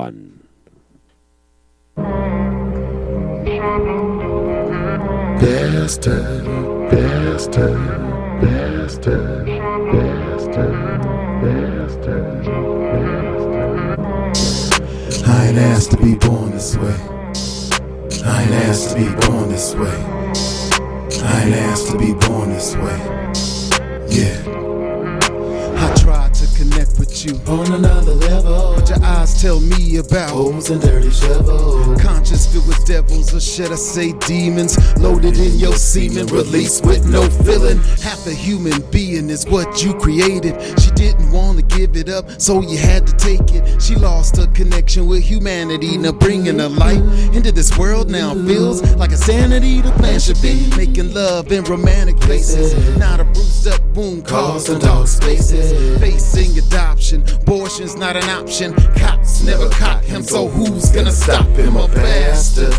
One. Bastard, bastard, bastard, bastard, bastard, bastard. I ain't asked to be born this way. I ain't asked to be born this way. I ain't asked to be born this way. Yeah. I tried to connect with you on another level, but your eyes tell me about holes and dirty shovels. Conscious filled with devils, or should I say demons, loaded in your semen, released with no feeling. Half a human being is what you created. She didn't want to give it up, so you had to take it. She lost her connection with humanity, now bringing her light into this world now feels like insanity. The plan should be making love in romantic places, not a bruised up wound caused in dark spaces. Facing adoption, abortion's not an option. Cops never caught him, so who's gonna stop him? A bastard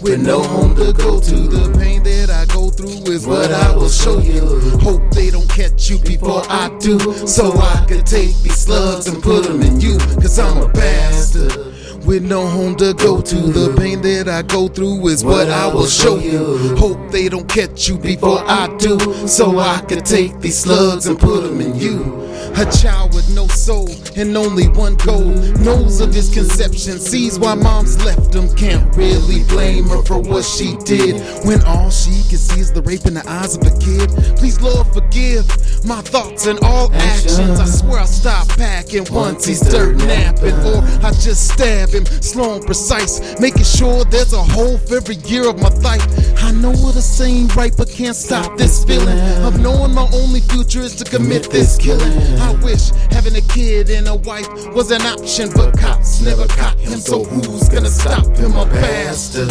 with no home to go to. The pain that I go through is what I will show you. Hope they don't catch you before I do, so I could take these slugs and put them in you. Cause I'm a bastard with no home to go to. The pain that I go through is what I will show you. Hope they don't catch you before I do, so I could take these slugs and put them in you. A child with no soul and only one goal, knows of his conception, sees why mom's left him. Can't really blame her for what she did, when all she can see is the rape in the eyes of a kid. Please Lord forgive my thoughts and all actions. I swear I'll stop packing once he's dirt napping, or I just stab him slow and precise, making sure there's a hole for every year of my life. I know this ain't right, but can't stop this feeling of knowing my only future is to commit this killing. I wish having a kid and a wife was an option, but cops never caught him, so who's gonna stop him? A bastard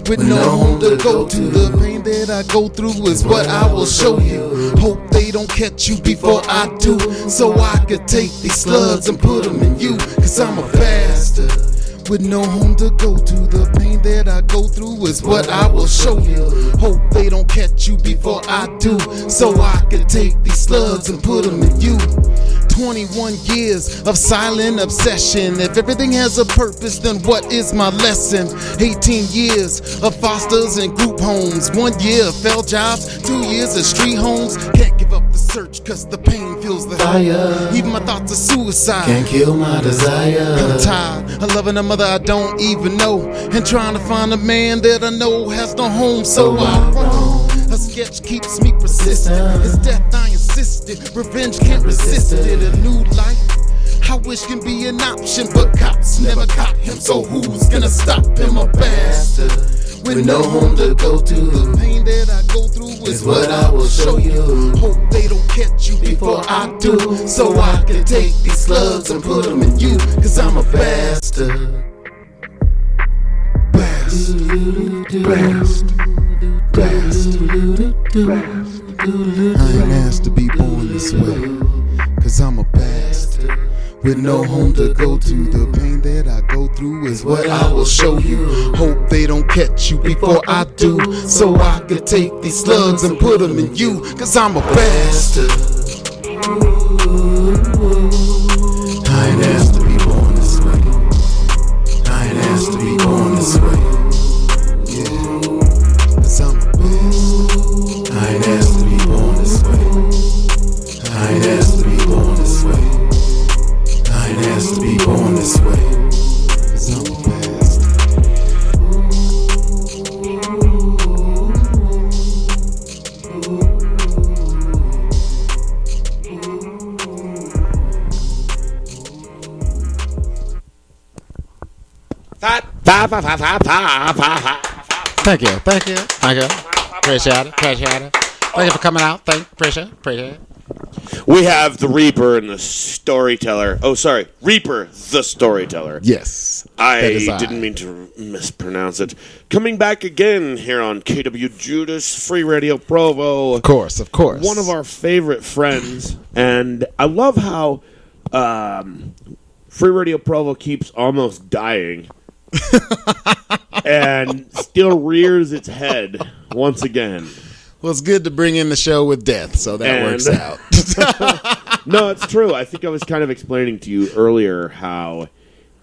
with no home to go to. The pain that I go through is what I will show you. Hope they don't catch you before I do, so I could take these slugs and put them in you. Cause I'm a bastard with no home to go to. The pain that I go through is what I will show you. Hope they don't catch you before I do, so I could take these slugs and put them in you. 21 years of silent obsession. If everything has a purpose, then what is my lesson? 18 years of fosters and group homes. 1 year of failed jobs, 2 years of street homes. Can't give up the search cause the pain fuels the fire. Even my thoughts of suicide can't kill my desire. I'm tired of loving a mother I don't even know, and trying to find a man that I know has no home, so I run. A sketch keeps me persistent. His death I insisted. Revenge can't resist it. A new life I wish can be an option, but cops never caught him, so who's gonna stop him? A bastard with no home to go to. The pain that I go through is what I will show you. Hope they don't catch you before I do, so I can take these slugs and put them in you. Cause I'm a bastard. Bastard. I ain't asked to be born this way, cause I'm a bastard with no home to go to. The pain that I go through is what I will show you. Hope they don't catch you before I do, so I could take these slugs and put them in you. Cause I'm a bastard. I ain't asked to be born this way. I ain't asked to be born this way. I ain't asked to be born this way. I ain't asked to be born this way. I ain't asked to be born this way. Cause I'm a bastard. Thank you. Appreciate it. Thank you for coming out. Appreciate it. We have the Reaper and the Storyteller. Oh, sorry. Reaper the Storyteller. Yes. I didn't mean to mispronounce it. Coming back again here on KWJUDAS, Free Radio Provo. Of course. One of our favorite friends. And I love how Free Radio Provo keeps almost dying. And still rears its head once again. Well, it's good to bring in the show with death, so that works out. No, it's true. I think I was kind of explaining to you earlier how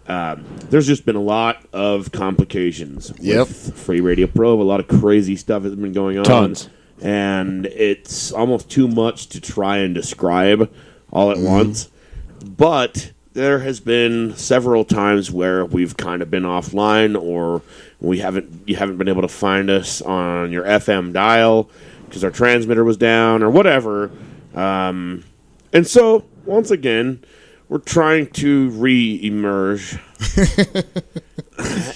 there's just been a lot of complications Yep. with Free Radio Provo. A lot of crazy stuff has been going on. Tons. And it's almost too much to try and describe all at once. But there has been several times where we've kind of been offline, or you haven't been able to find us on your FM dial because our transmitter was down or whatever. And so, once again, we're trying to re-emerge.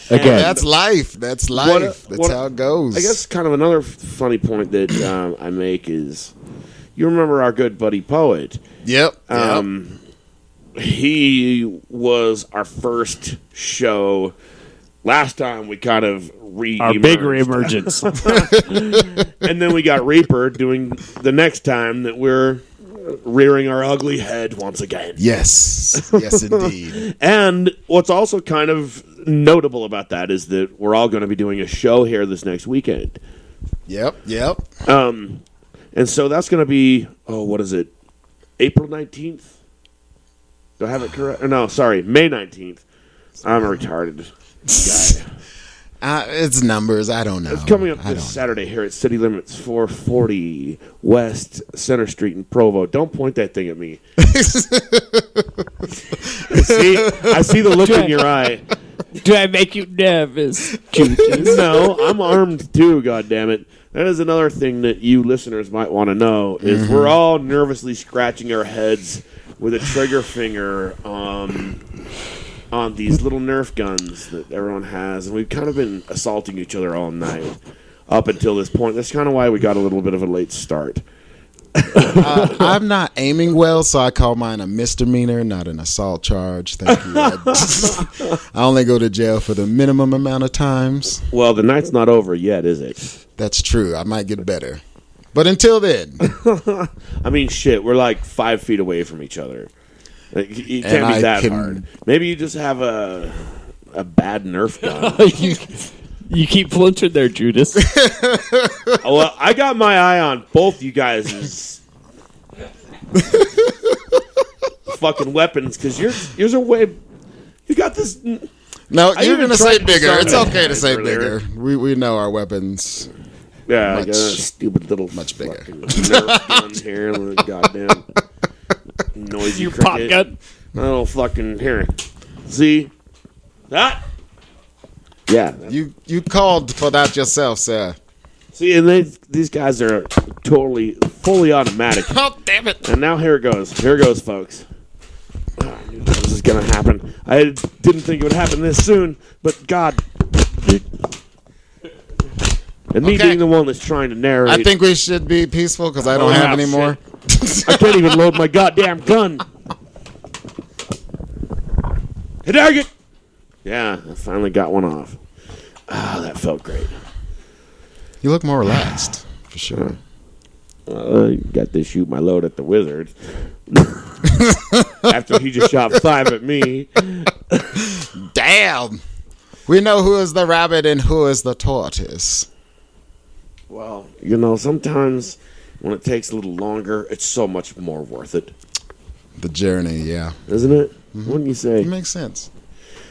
Again, that's life. That's life. That's how it goes. I guess kind of another funny point that I make is, you remember our good buddy Poet. Yep. He was our first show. Last time we kind of Our big reemergence. and then we got Reaper doing the next time that we're rearing our ugly head once again. Yes. Yes, indeed. And what's also kind of notable about that is that we're all going to be doing a show here this next weekend. Yep. And so that's going to be, what is it? April 19th? Do I have it correct? No, sorry, May 19th. I'm a retarded guy. It's numbers. I don't know. It's coming up this Saturday here at City Limits 440 West Center Street in Provo. Don't point that thing at me. I see the look in your eye. Do I make you nervous, Judas? No, I'm armed too, goddammit. That is another thing that you listeners might want to know, is we're all nervously scratching our heads with a trigger finger on these little Nerf guns that everyone has, and we've kind of been assaulting each other all night up until this point. That's kind of why we got a little bit of a late start. I'm not aiming well, so I call mine a misdemeanor, not an assault charge. Thank you. I only go to jail for the minimum amount of times. Well, the night's not over yet, is it? That's true. I might get better. But until then. I mean, shit, we're like 5 feet away from each other. Like, it can't be that hard. Maybe you just have a bad Nerf gun. You keep flinching there, Judas. Well, I got my eye on both you guys' fucking weapons, because yours are way. You got this. No, I you're even going to tried say to bigger. start It's it okay to say earlier. bigger. We know our weapons. Yeah, I Much- got a stupid little much bigger. fucking Nerf gun here. Little goddamn noisy Your cricket. pop gun. Little fucking here. See that? Yeah. You called for that yourself, sir. See, and these guys are fully automatic. Oh, damn it. And now here it goes. Here it goes, folks. I knew this was going to happen. I didn't think it would happen this soon, but God. And me being the one that's trying to narrate. I think we should be peaceful because I don't have any more. I can't even load my goddamn gun. Hit target. Yeah, I finally got one off. Ah, that felt great. You look more relaxed, for sure. I got to shoot my load at the wizard. After he just shot 5 at me. Damn. We know who is the rabbit and who is the tortoise. Well, sometimes when it takes a little longer, it's so much more worth it. The journey, yeah. Isn't it? Wouldn't you say? It makes sense.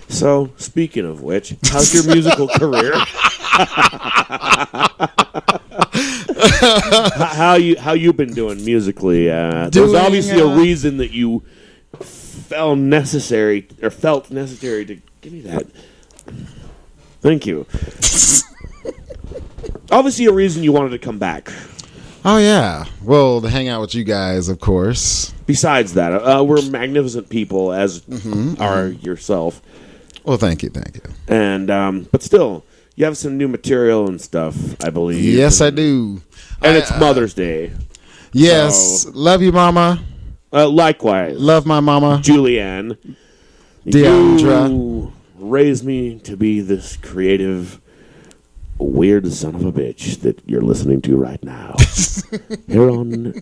So, speaking of which, how's your musical career? How you been doing musically? There's obviously a reason that you felt necessary to give me that. Thank you. Obviously, a reason you wanted to come back. Oh, yeah. Well, to hang out with you guys, of course. Besides that, we're magnificent people, as are yourself. Well, thank you. And but still, you have some new material and stuff, I believe. Yes, I do. And it's Mother's Day. Yes. So, love you, Mama. Likewise. Love my mama. Julianne. Deandra. You raised me to be this creative, weird son of a bitch that you're listening to right now. Here on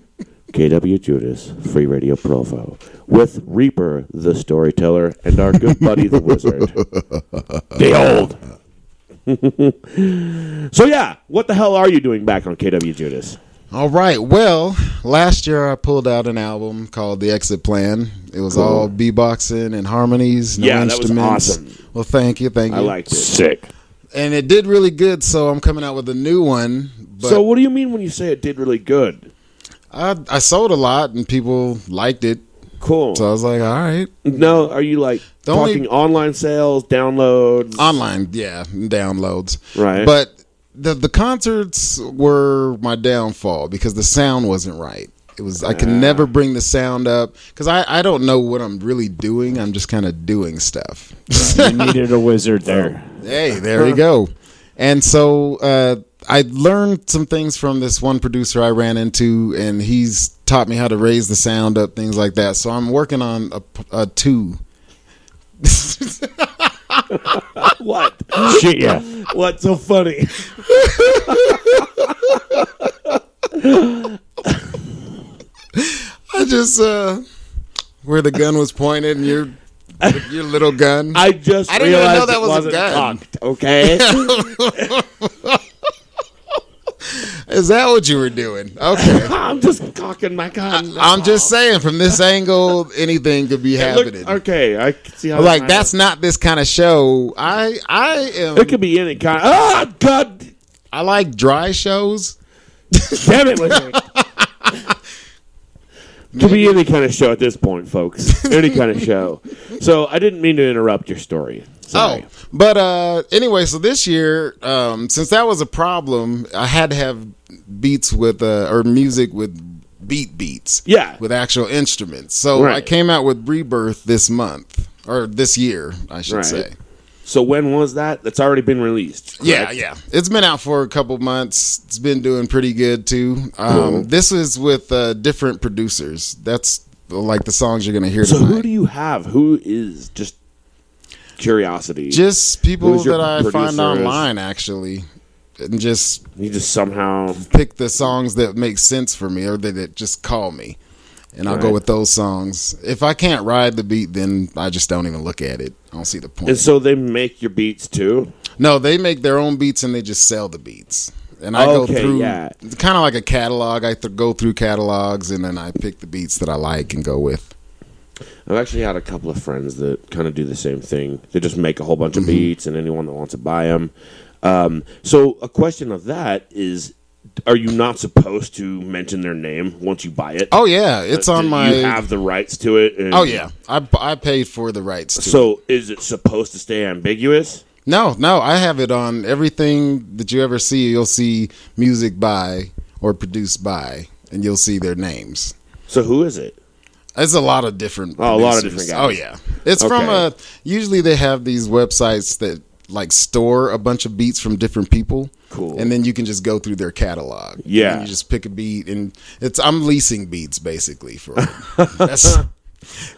KWJUDAS, Free Radio Provo, with Reaper the Storyteller and our good buddy the Wizard. Behold! So yeah, what the hell are you doing back on KWJUDAS? All right. Well, last year I pulled out an album called The Exit Plan. It was all beatboxing and harmonies, no instruments. That was awesome. Well, thank you. I liked it. Sick. And it did really good, so I'm coming out with a new one. But So what do you mean when you say it did really good? I sold a lot, and people liked it. Cool. So I was like, all right. No, are you like talking online sales, downloads? Online, yeah, downloads. Right. But the concerts were my downfall because the sound wasn't right. It was I could never bring the sound up because I don't know what I'm really doing. I'm just kind of doing stuff. You needed a wizard there. Hey, there you go. And so I learned some things from this one producer I ran into, and he's taught me how to raise the sound up, things like that. So I'm working on a 2. What? Shit, yeah. What's so funny? I just where the gun was pointed and your little gun. I just I didn't even realized know that it was a wasn't gun. cocked, okay? Is that what you were doing? Okay. I'm just cocking my gun. I'm just saying, from this angle, anything could be happening. Okay, I can see how. Like, that's not this kind of show. I am. It could be any kind. Oh God! I like dry shows. Damn it, Wizard. Could be any kind of show at this point, folks. Any kind of show. So I didn't mean to interrupt your story. Sorry. Oh, but anyway, so this year, since that was a problem, I had to have beats with or music with beats. Yeah. With actual instruments. So I came out with Rebirth this month, or this year, I should say. So when was that? That's already been released. Correct? Yeah. It's been out for a couple months. It's been doing pretty good too. Cool. This is with different producers. That's like the songs you're gonna hear. So tonight. who do you have? Who is just curiosity? Just people Who's your that I find producers? online, actually, and just You just somehow pick the songs that make sense for me, or that just call me, and I'll go with those songs. If I can't ride the beat, then I just don't even look at it. I don't see the point. And so they make your beats too? No, they make their own beats and they just sell the beats. And I go through, it's kind of like a catalog. I go through catalogs and then I pick the beats that I like and go with. I've actually had a couple of friends that kind of do the same thing. They just make a whole bunch of beats and anyone that wants to buy them. So a question of that is, are you not supposed to mention their name once you buy it? Oh, yeah. It's on my... You have the rights to it? And... Oh, yeah. I paid for the rights to it. So is it supposed to stay ambiguous? No. I have it on everything that you ever see. You'll see music by or produced by, and you'll see their names. So who is it? It's a lot of different producers. A lot of different guys. Oh, yeah. It's from usually they have these websites that like store a bunch of beats from different people. Cool. And then you can just go through their catalog. Yeah. And you just pick a beat, and I'm leasing beats basically for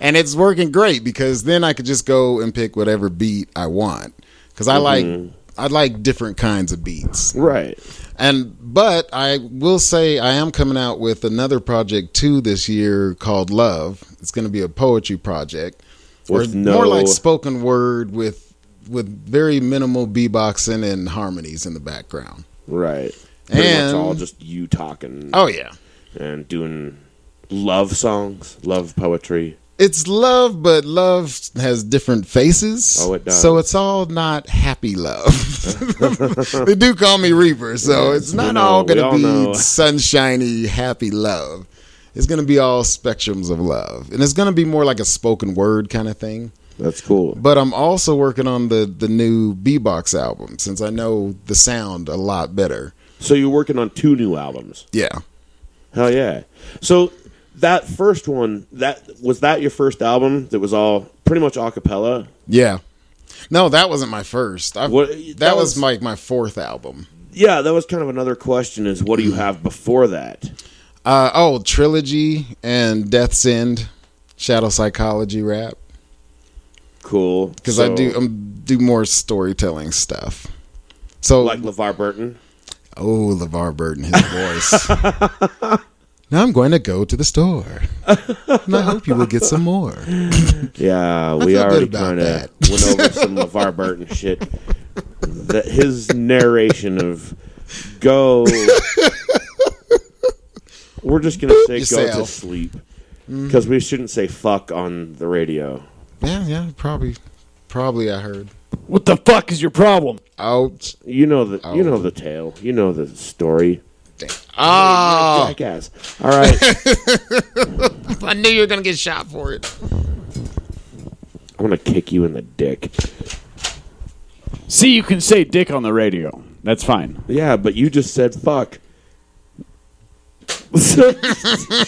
and it's working great because then I could just go and pick whatever beat I want because I like different kinds of beats. Right. But I will say I am coming out with another project too this year called Love. It's going to be a poetry project. More like spoken word with very minimal beatboxing and harmonies in the background. Right. Pretty much all just you talking. Oh, yeah. And doing love songs, love poetry. It's love, but love has different faces. Oh, it does. So it's all not happy love. They do call me Reaper, so it's not all going to be sunshiny, happy love. It's going to be all spectrums of love. And it's going to be more like a spoken word kind of thing. That's cool. But I'm also working on the new B-Box album since I know the sound a lot better. So you're working on 2 new albums? Yeah. Hell yeah. So that first one, was that your first album that was all pretty much a cappella? Yeah. No, that wasn't my first. That was like my 4th album. Yeah, that was kind of another question is what do you have before that? Trilogy and Death's End, Shadow Psychology rap. Cool. Because I do more storytelling stuff. So like LeVar Burton? Oh, LeVar Burton, his voice. Now I'm going to go to the store. And I hope you will get some more. Yeah, we already kind of went over some LeVar Burton shit. His narration of go We're just going to say go to yourself. sleep. Because we shouldn't say fuck on the radio. Yeah, probably I heard. What the fuck is your problem? Ouch. You know the tale. You know the story. Oh, Jackass. All right. I knew you were gonna get shot for it. I'm going to kick you in the dick. See, you can say dick on the radio. That's fine. Yeah, but you just said fuck.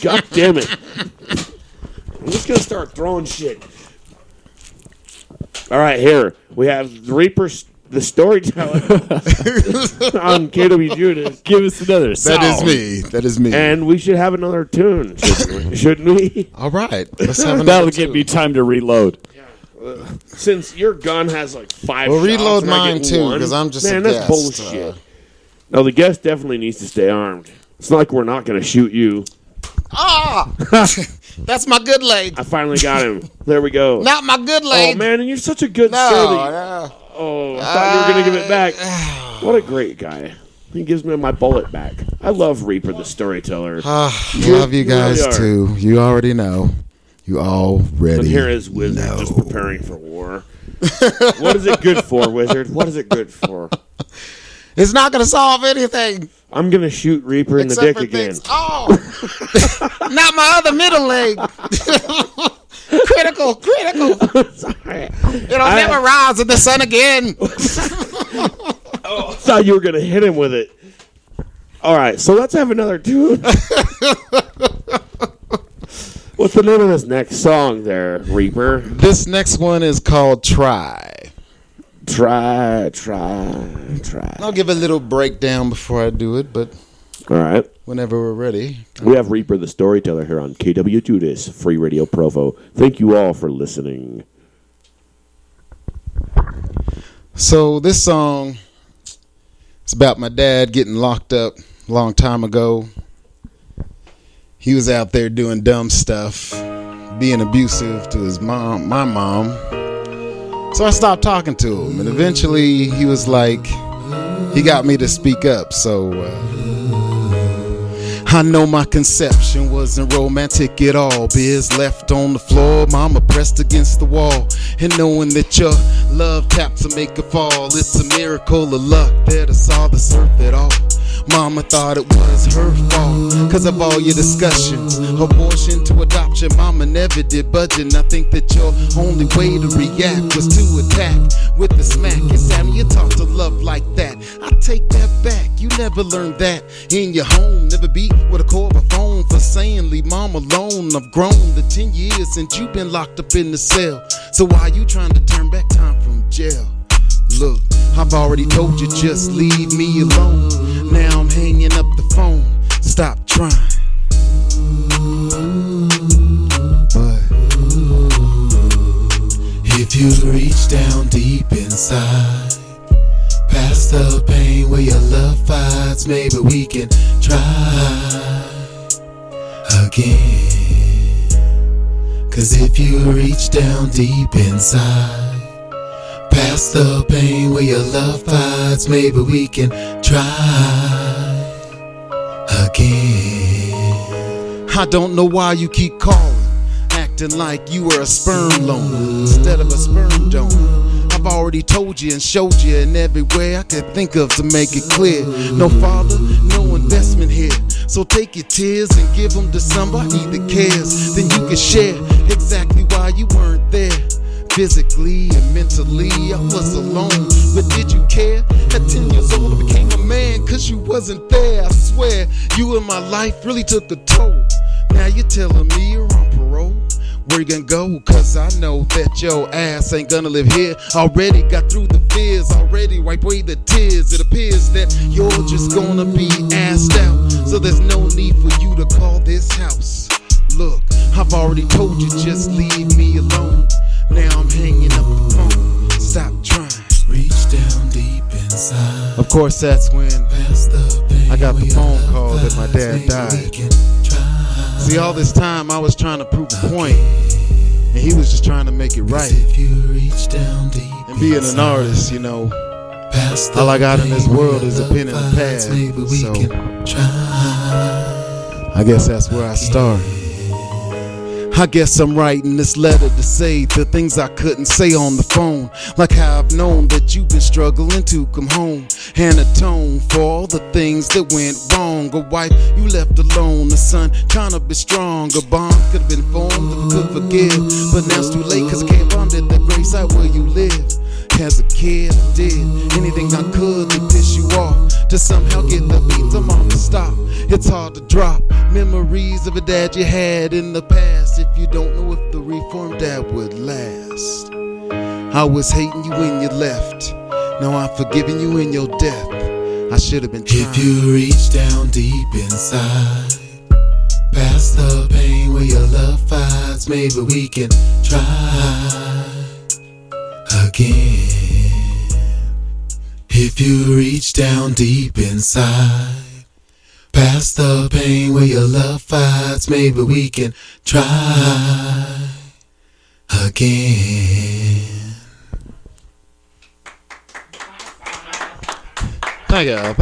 God damn it. I'm just going to start throwing shit. All right, here. We have Reaper the Storyteller on KWJUDAS. Give us another sound. That is me. And we should have another tune, shouldn't we? All right, let's have another. That'll give me time to reload. Since your gun has like 5 Well, shots reload and I mine get too, one, because I'm just man, a that's guest. bullshit. No, the guest definitely needs to stay armed. It's not like we're not going to shoot you. That's my good leg. I finally got him. There we go. Not my good leg. Oh, man, and you're such a good No, sturdy. no. Oh, I thought you were going to give it back. What a great guy. He gives me my bullet back. I love Reaper the Storyteller. Love you guys really are. too. You already know. You already And here is Wizard know. just preparing for war. What is it good for, Wizard? What is it good for? It's not going to solve anything. I'm going to shoot Reaper in the Except dick for again. things. Oh, not my other middle leg. Critical. Sorry. It'll never rise in the sun again. I thought you were going to hit him with it. All right, so let's have another tune. What's the name of this next song there, Reaper? This next one is called Try. Try. I'll give a little breakdown before I do it, but All right. whenever we're ready. We have Reaper the Storyteller here on KWJUDAS, Free Radio Provo. Thank you all for listening. So this song is about my dad getting locked up a long time ago. He was out there doing dumb stuff, being abusive to his mom, my mom. So I stopped talking to him, and eventually he was like, he got me to speak up. So I know my conception wasn't romantic at all. Biz left on the floor, mama pressed against the wall. And knowing that your love taps to make a fall, it's a miracle of luck that I saw this earth at all. Mama thought it was her fault, cause of all your discussions. Abortion to adoption, mama never did budging. I think that your only way to react was to attack with a smack. And Sammy, you talk to love like that. I take that back, you never learned that in your home. Never beat with a core of a phone for saying leave mom alone. I've grown the 10 years since you've been locked up in the cell. So why you trying to turn back time from jail? Look, I've already told you just leave me alone. Now I'm hanging up the phone, stop trying. But if you reach down deep inside, past the pain where your love fights, maybe we can try again. Cause if you reach down deep inside, past the pain where your love fights, maybe we can try again. I don't know why you keep calling, acting like you were a sperm loaner instead of a sperm donor. I've already told you and showed you in every way I could think of to make it clear. No father, no investment here. So take your tears and give them to somebody that cares. Then you can share exactly why you weren't there. Physically and mentally, I was alone. But did you care? At 10 years old, I became a man, cause you wasn't there. I swear, you in my life really took a toll. Now you're telling me you're on parole. Where you gonna go? Cause I know that your ass ain't gonna live here. Already got through the fears, already wiped away the tears. It appears that you're just gonna be assed out. So there's no need for you to call this house. Look, I've already told you just leave me alone. Now I'm hanging up the phone, stop trying. Reach down deep inside. Of course that's when I got the phone call that my dad died. See, all this time I was trying to prove a point, and he was just trying to make it right. And being an artist, you know, all I got in this world is a pen and a pad. So I guess that's where I start. I guess I'm writing this letter to say the things I couldn't say on the phone. Like how I've known that you've been struggling to come home and atone for all the things that went wrong. A wife you left alone, a son trying to be strong. A bond could have been formed that could forgive, but now it's too late cause I can't bond at the grace out where you live. As a kid I did anything I could to piss you off, to somehow get the beats I'm on to stop. It's hard to drop memories of a dad you had in the past if you don't know if the reformed dad would last. I was hating you when you left, now I'm forgiving you in your death. I should have been trying. If you reach down deep inside, past the pain where your love fights, maybe we can try again. If you reach down deep inside, past the pain where your love fights, maybe we can try again. Thank you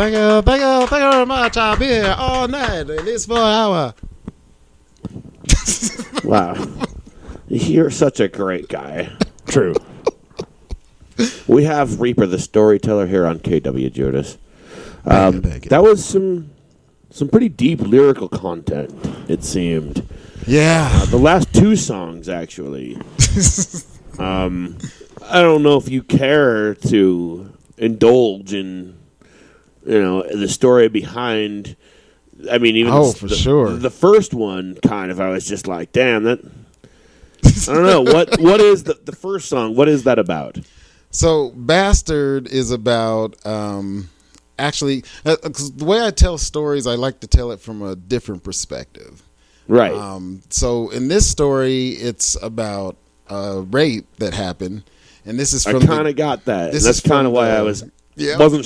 very much. I'll be here all night, at least for an hour. Wow. You're such a great guy. True. We have Reaper the Storyteller here on KWJUDAS. Thank you. That was some pretty deep lyrical content, it seemed. Yeah. The last two songs, actually. I don't know if you care to indulge in, the story behind. I mean, even for sure. The first one, kind of, I was just like, damn, that. I don't know what is the first song. What is that about? So, Bastard is about, actually, 'cause the way I tell stories, I like to tell it from a different perspective. Right. So, in this story, it's about a rape that happened, and this is from. I kind of got that. That's kind of why I wasn't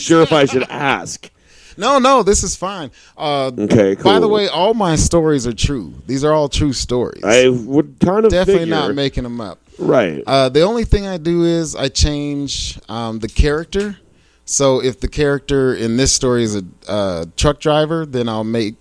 sure if I should ask. No, this is fine. Okay, cool. By the way, all my stories are true. These are all true stories. I would kind of definitely figure. not making them up. Right. The only thing I do is I change the character. So if the character in this story is a truck driver, then I'll make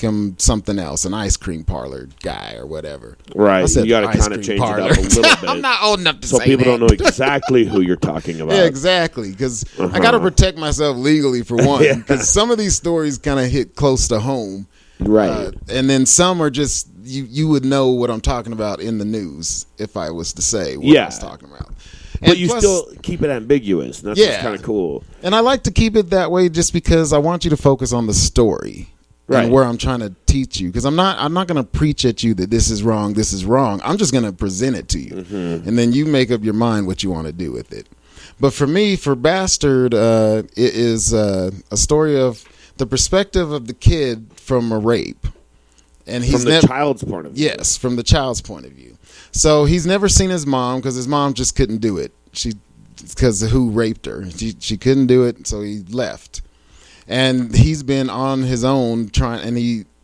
him something else, an ice cream parlor guy or whatever. Right. You got to ice kind of cream change parlor. it up a little bit. I'm not old enough to so say people that. don't know exactly who you're talking about. Yeah, exactly. Because I got to protect myself legally for one. Yeah. Because some of these stories kind of hit close to home. Right. And then some are just you would know what I'm talking about in the news if I was to say what I was talking about. But you still keep it ambiguous. And that's kind of cool. And I like to keep it that way just because I want you to focus on the story. Right. And where I'm trying to teach you, because I'm not going to preach at you that this is wrong. I'm just going to present it to you, and then you make up your mind what you want to do with it. But for me, for Bastard, it is a story of the perspective of the kid from a rape, and he's from the child's point of view. Yes, from the child's point of view. So he's never seen his mom because his mom just couldn't do it. Because of who raped her, she couldn't do it, so he left. And he's been on his own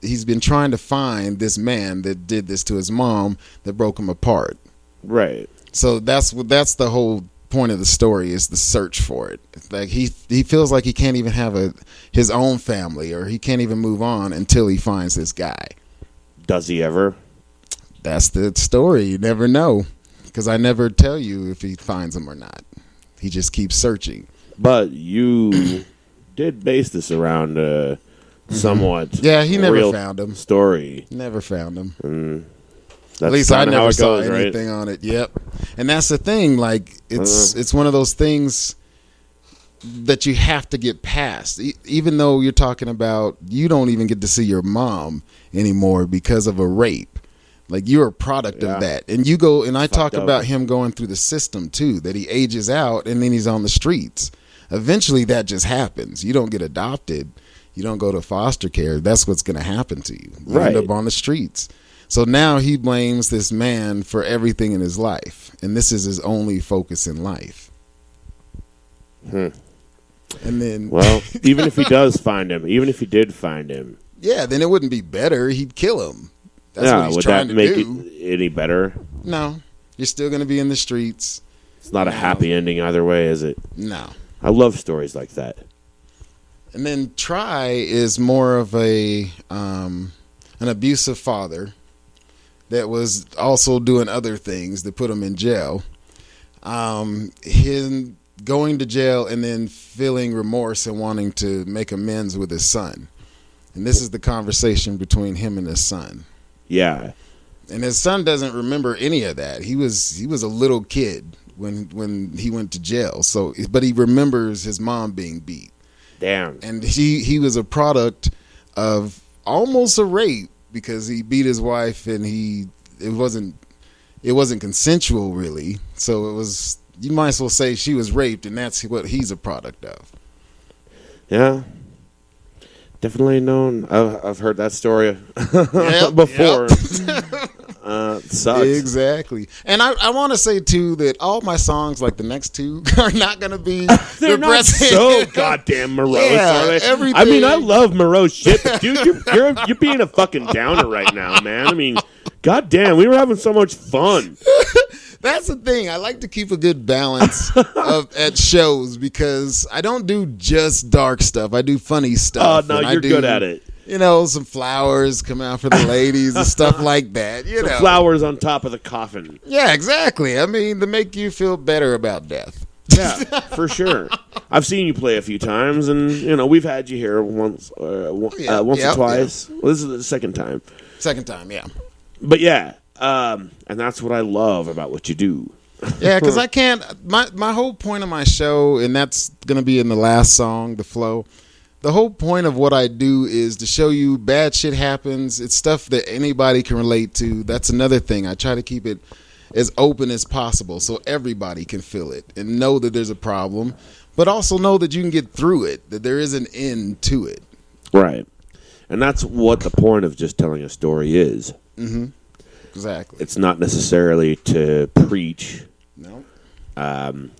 he's been trying to find this man that did this to his mom that broke him apart. Right. So that's the whole point of the story, is the search for it. Like he feels like he can't even have his own family, or he can't even move on until he finds this guy. Does he ever? That's the story. You never know, because I never tell you if he finds him or not. He just keeps searching. But you did base this around somewhat. Yeah, he never real found him. Story. Never found him. That's At least I never how it saw goes, anything right? on it. Yep. And that's the thing. Like it's one of those things that you have to get past. Even though you're talking about, you don't even get to see your mom anymore because of a rape. Like, you're a product of that. And you go, and I talk about him going through the system too, that he ages out and then he's on the streets. Eventually that just happens. You don't get adopted. You don't go to foster care. That's what's going to happen to you. You end up on the streets. So now he blames this man for everything in his life. And this is his only focus in life. And then, well, even if he does find him, even if he did find him, yeah, then it wouldn't be better. He'd kill him. That's what he's would trying that to make do. it any better? No, you're still going to be in the streets. It's not a happy ending either way, is it? No. I love stories like that. And then Try is more of a an abusive father that was also doing other things that put him in jail. Him going to jail and then feeling remorse and wanting to make amends with his son. And this is the conversation between him and his son. Yeah. And his son doesn't remember any of that. He was a little kid when he went to jail. So, but he remembers his mom being beat. Damn. And he was a product of almost a rape because he beat his wife and it wasn't consensual really. So it was, you might as well say she was raped, and that's what he's a product of. Yeah. Definitely known. I've heard that story before. Sucks. Exactly. And I want to say, too, that all my songs, like the next two, are not going to be They're not so goddamn morose, are they? Everything. I mean, I love morose shit, but dude, you're being a fucking downer right now, man. I mean, goddamn, we were having so much fun. That's the thing. I like to keep a good balance at shows because I don't do just dark stuff. I do funny stuff. Oh, no, you're good at it. You know, some flowers come out for the ladies and stuff like that. You know, flowers on top of the coffin. Yeah, exactly. I mean, to make you feel better about death. Yeah, for sure. I've seen you play a few times, and you know we've had you here once or twice. Yeah. Well, this is the second time. Second time, yeah. But yeah, and that's what I love about what you do. Yeah, because I can't. My whole point of my show, and that's gonna be in the last song, the flow. The whole point of what I do is to show you bad shit happens. It's stuff that anybody can relate to. That's another thing. I try to keep it as open as possible so everybody can feel it and know that there's a problem, but also know that you can get through it, that there is an end to it. Right. And that's what the point of just telling a story is. Mm-hmm. Exactly. It's not necessarily to preach. No.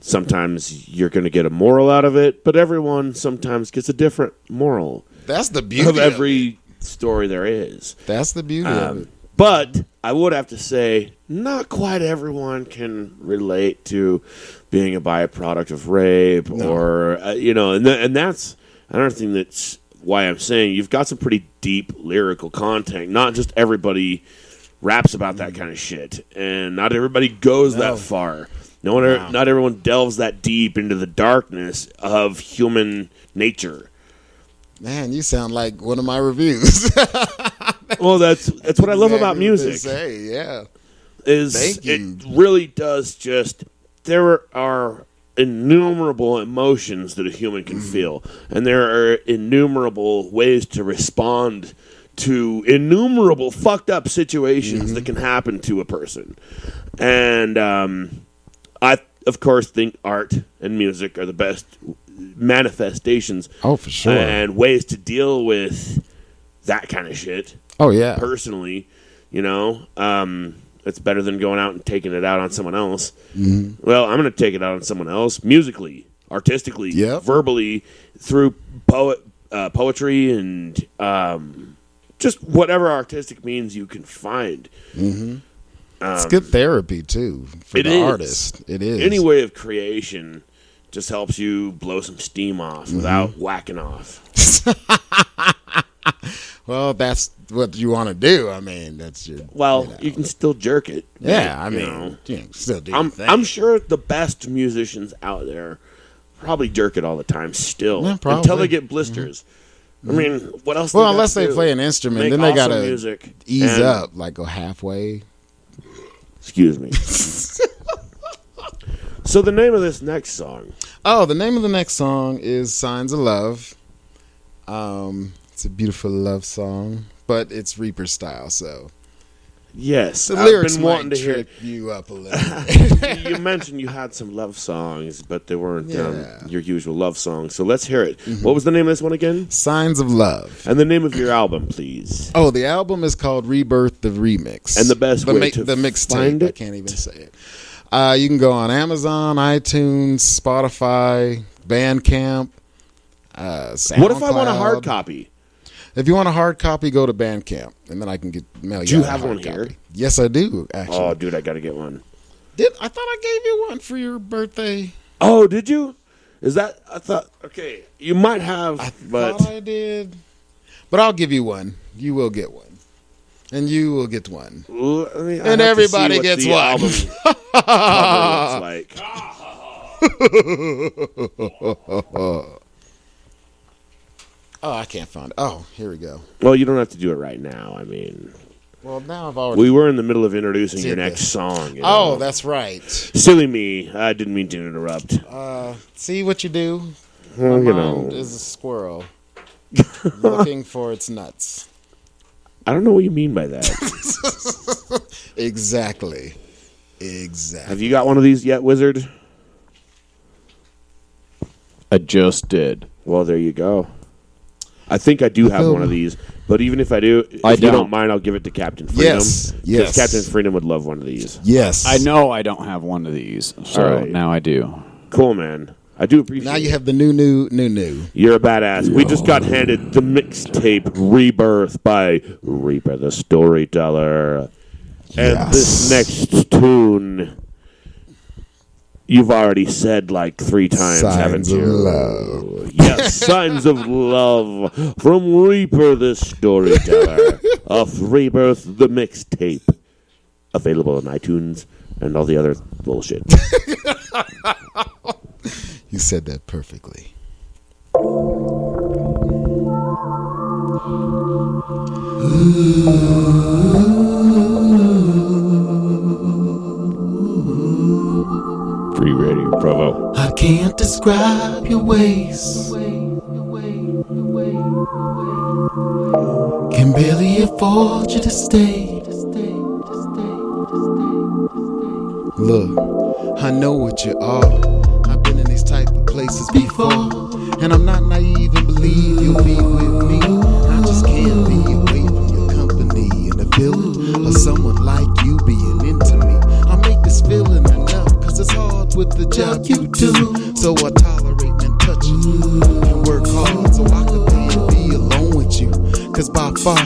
Sometimes you're going to get a moral out of it, but everyone sometimes gets a different moral. That's the beauty of every story there is. That's the beauty of it. But I would have to say, not quite everyone can relate to being a byproduct of rape, or and that's another thing. That's why I'm saying you've got some pretty deep lyrical content. Not just everybody raps about that kind of shit, and not everybody goes that far. Not everyone delves that deep into the darkness of human nature. Man, you sound like one of my reviews. Well, that's what I love about music. Yeah. Thank you. It really does just, there are innumerable emotions that a human can feel, and there are innumerable ways to respond to innumerable fucked up situations that can happen to a person. And I, of course, think art and music are the best manifestations. Oh, for sure. And ways to deal with that kind of shit. Oh, yeah. Personally, it's better than going out and taking it out on someone else. Mm-hmm. Well, I'm going to take it out on someone else musically, artistically, verbally, through poetry and just whatever artistic means you can find. Mm-hmm. It's good therapy, too, for the artist. It is. Any way of creation just helps you blow some steam off without whacking off. Well, that's what you want to do. I mean, that's your... Well, you can still jerk it. Yeah, I mean, you can still do your thing. I'm sure the best musicians out there probably jerk it all the time still. Yeah, until they get blisters. I mean, what else? Well, unless they play an instrument, then they got to ease up, like go halfway. Excuse me. So the name of this next song. Oh, the name of the next song is Signs of Love. It's a beautiful love song, but it's Reaper style, so. Yes. The lyrics might trick you up a little bit. You mentioned you had some love songs, but they weren't your usual love songs, so let's hear it. Mm-hmm. What was the name of this one again? Signs of Love. And the name of your album, please. Oh, the album is called Rebirth the Remix. And the best way to the find mixtape. it? I can't even say it. You can go on Amazon, iTunes, Spotify, Bandcamp, SoundCloud. What if I want a hard copy? If you want a hard copy, go to Bandcamp, and then I can mail you. Do you have one here? Yes, I do. Actually. Oh, dude, I got to get one. I thought I gave you one for your birthday. Oh, did you? Is that? I thought. Okay, you might have. I thought I did, but I'll give you one. You will get one. And you will get one. I mean, and everybody gets one. Album cover looks like. Oh, I can't find it. Oh, here we go. Well, you don't have to do it right now. I mean, well, now I've already. We were in the middle of introducing your next song. You know? Oh, that's right. Silly me. I didn't mean to interrupt. See what you do? Well, My you mind know. is a squirrel looking for its nuts. I don't know what you mean by that. Exactly. Have you got one of these yet, Wizard? I just did. Well, there you go. I think I do have one of these, but even if I do, if I you don't don't. mind, I'll give it to Captain Freedom. Yes. Because Captain Freedom would love one of these. Yes. I know I don't have one of these, so All right. now I do. Cool, man. I do appreciate it. Now you have the new. You're a badass. We just got handed the mixtape Rebirth by Reaper the Storyteller. And this next tune, you've already said like 3 times, haven't you? Signs of Love. Yes, Signs of Love from Reaper the Storyteller of Rebirth the mixtape. Available on iTunes and all the other bullshit. You said that perfectly. Free Radio Provo. I can't describe your ways. Can barely afford you to stay. Look, I know what you are. I've been in these type of places before, and I'm not naive and believe you'll be with me. I just can't be away from your company and the feeling of someone like you being into me. I make this feeling enough, cause it's hard with the job you do. So I tolerate and touch you and work hard so I can be alone with you. Cause by far,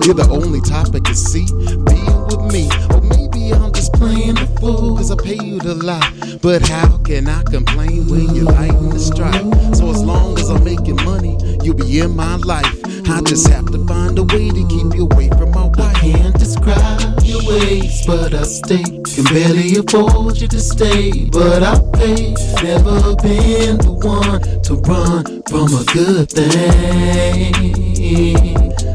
you're the only topic I see being with me. Or maybe I'm just playing the fool, cause I pay you to lie. But how can I complain when you're lighting the stripe? So as long as I'm making money, you'll be in my life. I just have to find a way to keep you away from my wife. Can't describe your ways, but I stay. Can barely afford you to stay, but I pay. Never been the one to run from a good thing.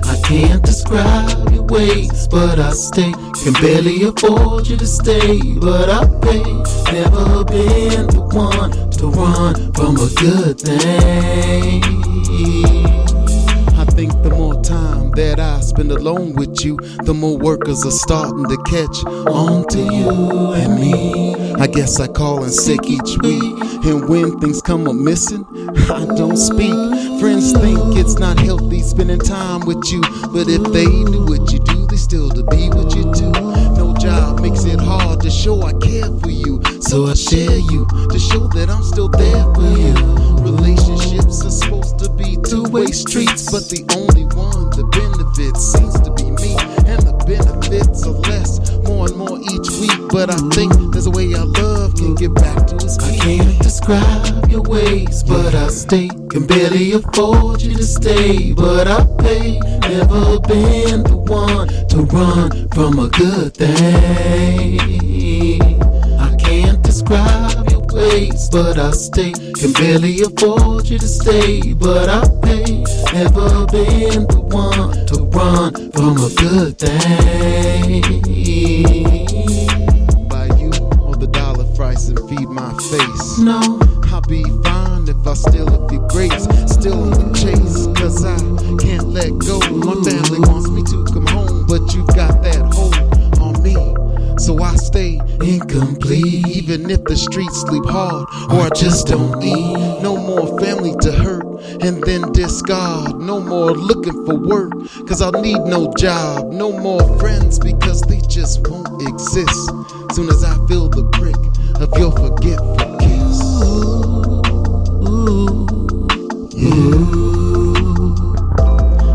I can't describe your ways, but I stay. Can barely afford you to stay, but I pay. Never been the one to run from a good thing. I think the more time that I spend alone with you, the more workers are starting to catch on to you and me. I guess I call in sick each week, and when things come up missing, I don't speak. Friends think it's not healthy spending time with you, but if they knew what you do, they still to be with you too. No job makes it hard to show I care for you, so I share you to show that I'm still there for you. Relationships are supposed to be two-way streets, but the only one that benefits seems to be me, and the benefits are less, more and more each week. But I think there's a way our love can get back to its I peak. can't describe your ways, but I stay. Can barely afford you to stay, but I pay. Never been the one to run from a good thing. I can't describe your ways, but I stay. Can barely afford you to stay, but I pay. Never been the one to run from a good thing. Buy you all the dollar fries and feed my face. No, I'll be fine if I steal a few grapes. Still on the chase, cause I can't let go. My family wants me to come home, but you got that hold on me. So I stay incomplete, even if the streets sleep hard or I just don't eat. No more family to hurt and then discard. No more looking for work, cause I'll need no job. No more friends because they just won't exist. Soon as I feel the prick of your forgetful kiss.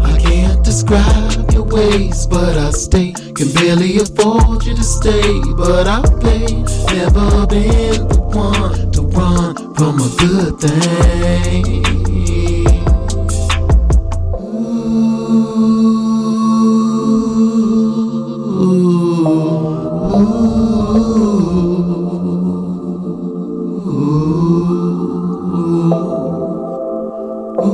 I can't describe your ways, but I stay. Can barely afford you to stay, but I pay. Never been the one to run from a good thing. Thank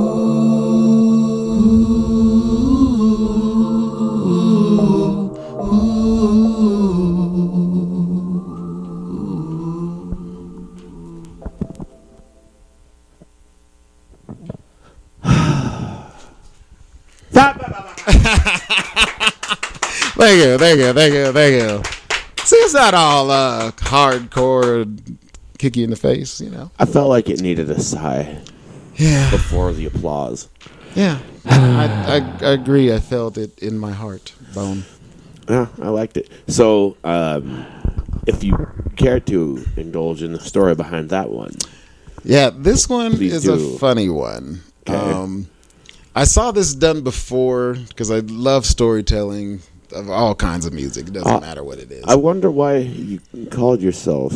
you. See, it's not all hardcore, kick you in the face, you know. I felt like it needed a sigh. Yeah. Before the applause. Yeah. I agree. I felt it in my heart bone. Yeah, I liked it. So, if you care to indulge in the story behind that one. Yeah, this one Please is do. a funny one. Okay. I saw this done before because I love storytelling of all kinds of music. It doesn't matter what it is. I wonder why you called yourself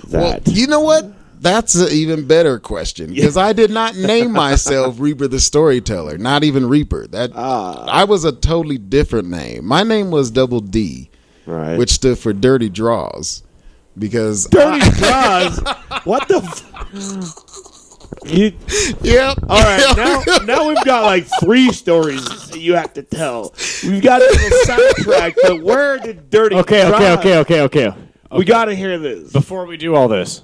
that. Well, you know what? That's an even better question because I did not name myself Reaper the Storyteller. Not even Reaper. I was a totally different name. My name was Double D, right. which stood for Dirty Draws. Because Dirty Draws? What the? Yep. All right. Now we've got like 3 stories that you have to tell. We've got a little sidetrack, but where did Dirty Draws? Okay. We got to hear this. Before we do all this,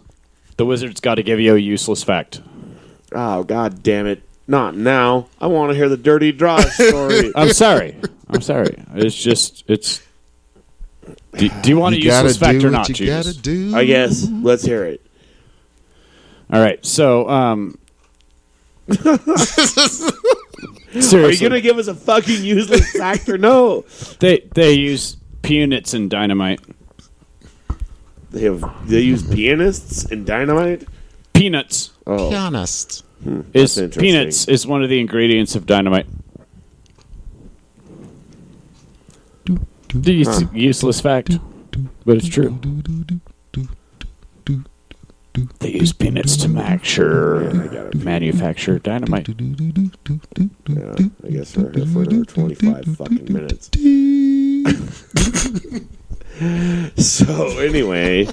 the wizard's got to give you a useless fact. Oh, God damn it. Not now. I want to hear the Dirty Draws story. I'm sorry. It's. Do you want a useless fact or not, Judas? I guess. Let's hear it. All right. So, seriously, are you going to give us a fucking useless fact or no? They use peanuts and dynamite. They use pianists and dynamite? Peanuts. Oh. Pianist. Peanuts is one of the ingredients of dynamite. Useless fact, but it's true. They use peanuts to manufacture dynamite. Yeah, I guess we're here for another 25 fucking minutes. So, anyway,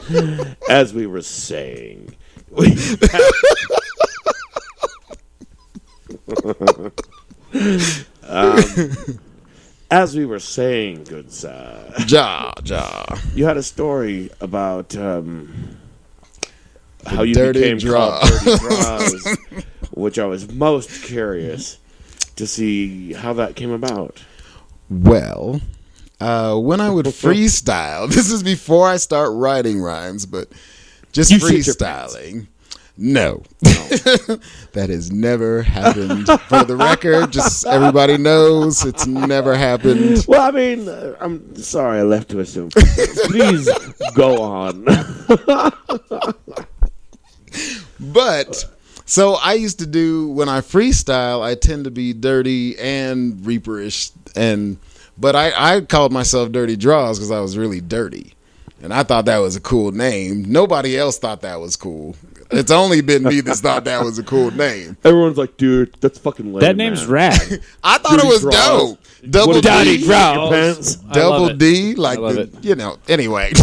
as we were saying, as we were saying, good sir, Ja. you had a story about how you Dirty became Draw. called Dirty Draws, which I was most curious to see how that came about. Well, when I would freestyle, this is before I start writing rhymes, but just You shit your freestyling. No. That has never happened. For the record, just everybody knows it's never happened. Well, I mean, I'm sorry I left to assume. Please go on. But, so I used to do, when I freestyle, I tend to be dirty and reaperish. But I called myself Dirty Draws because I was really dirty. And I thought that was a cool name. Nobody else thought that was cool. It's only been me that's thought that was a cool name. Everyone's like, dude, that's fucking lame. That name's rad. I thought it was Draws. dope. Double Dirty D. Draws. Double D. Like, I love it. you know, anyway.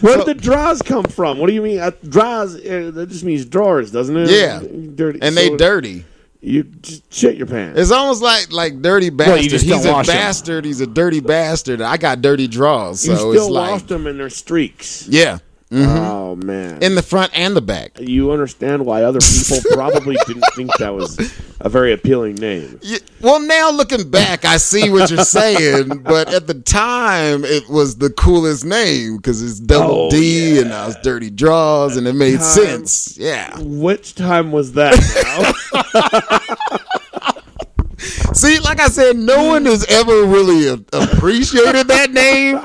Where did the draws come from? What do you mean? Draws, that just means drawers, doesn't it? Yeah. Dirty. And they dirty. You just shit your pants. It's almost like dirty bastard. you just He's don't a wash 'em. bastard. He's a dirty bastard. I got dirty draws. So You still it's like, lost them in their streaks. yeah. Oh, man. In the front and the back. You understand why other people probably didn't think that was a very appealing name. Yeah, well, now looking back, I see what you're saying, but at the time, it was the coolest name because it's Double D and I was Dirty Draws, and it made sense. Yeah. Which time was that now? See, like I said, no one has ever really appreciated that name.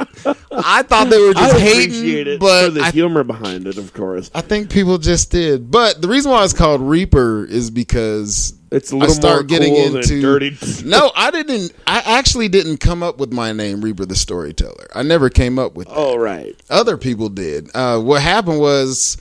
I thought they were just I appreciate hating, it but for the humor behind it, of course. I think people just did. But the reason why it's called Reaper is because It's a little more cool than Dirty. No, I didn't. I actually didn't come up with my name, Reaper the Storyteller. I never came up with that. Oh, right. Other people did. What happened was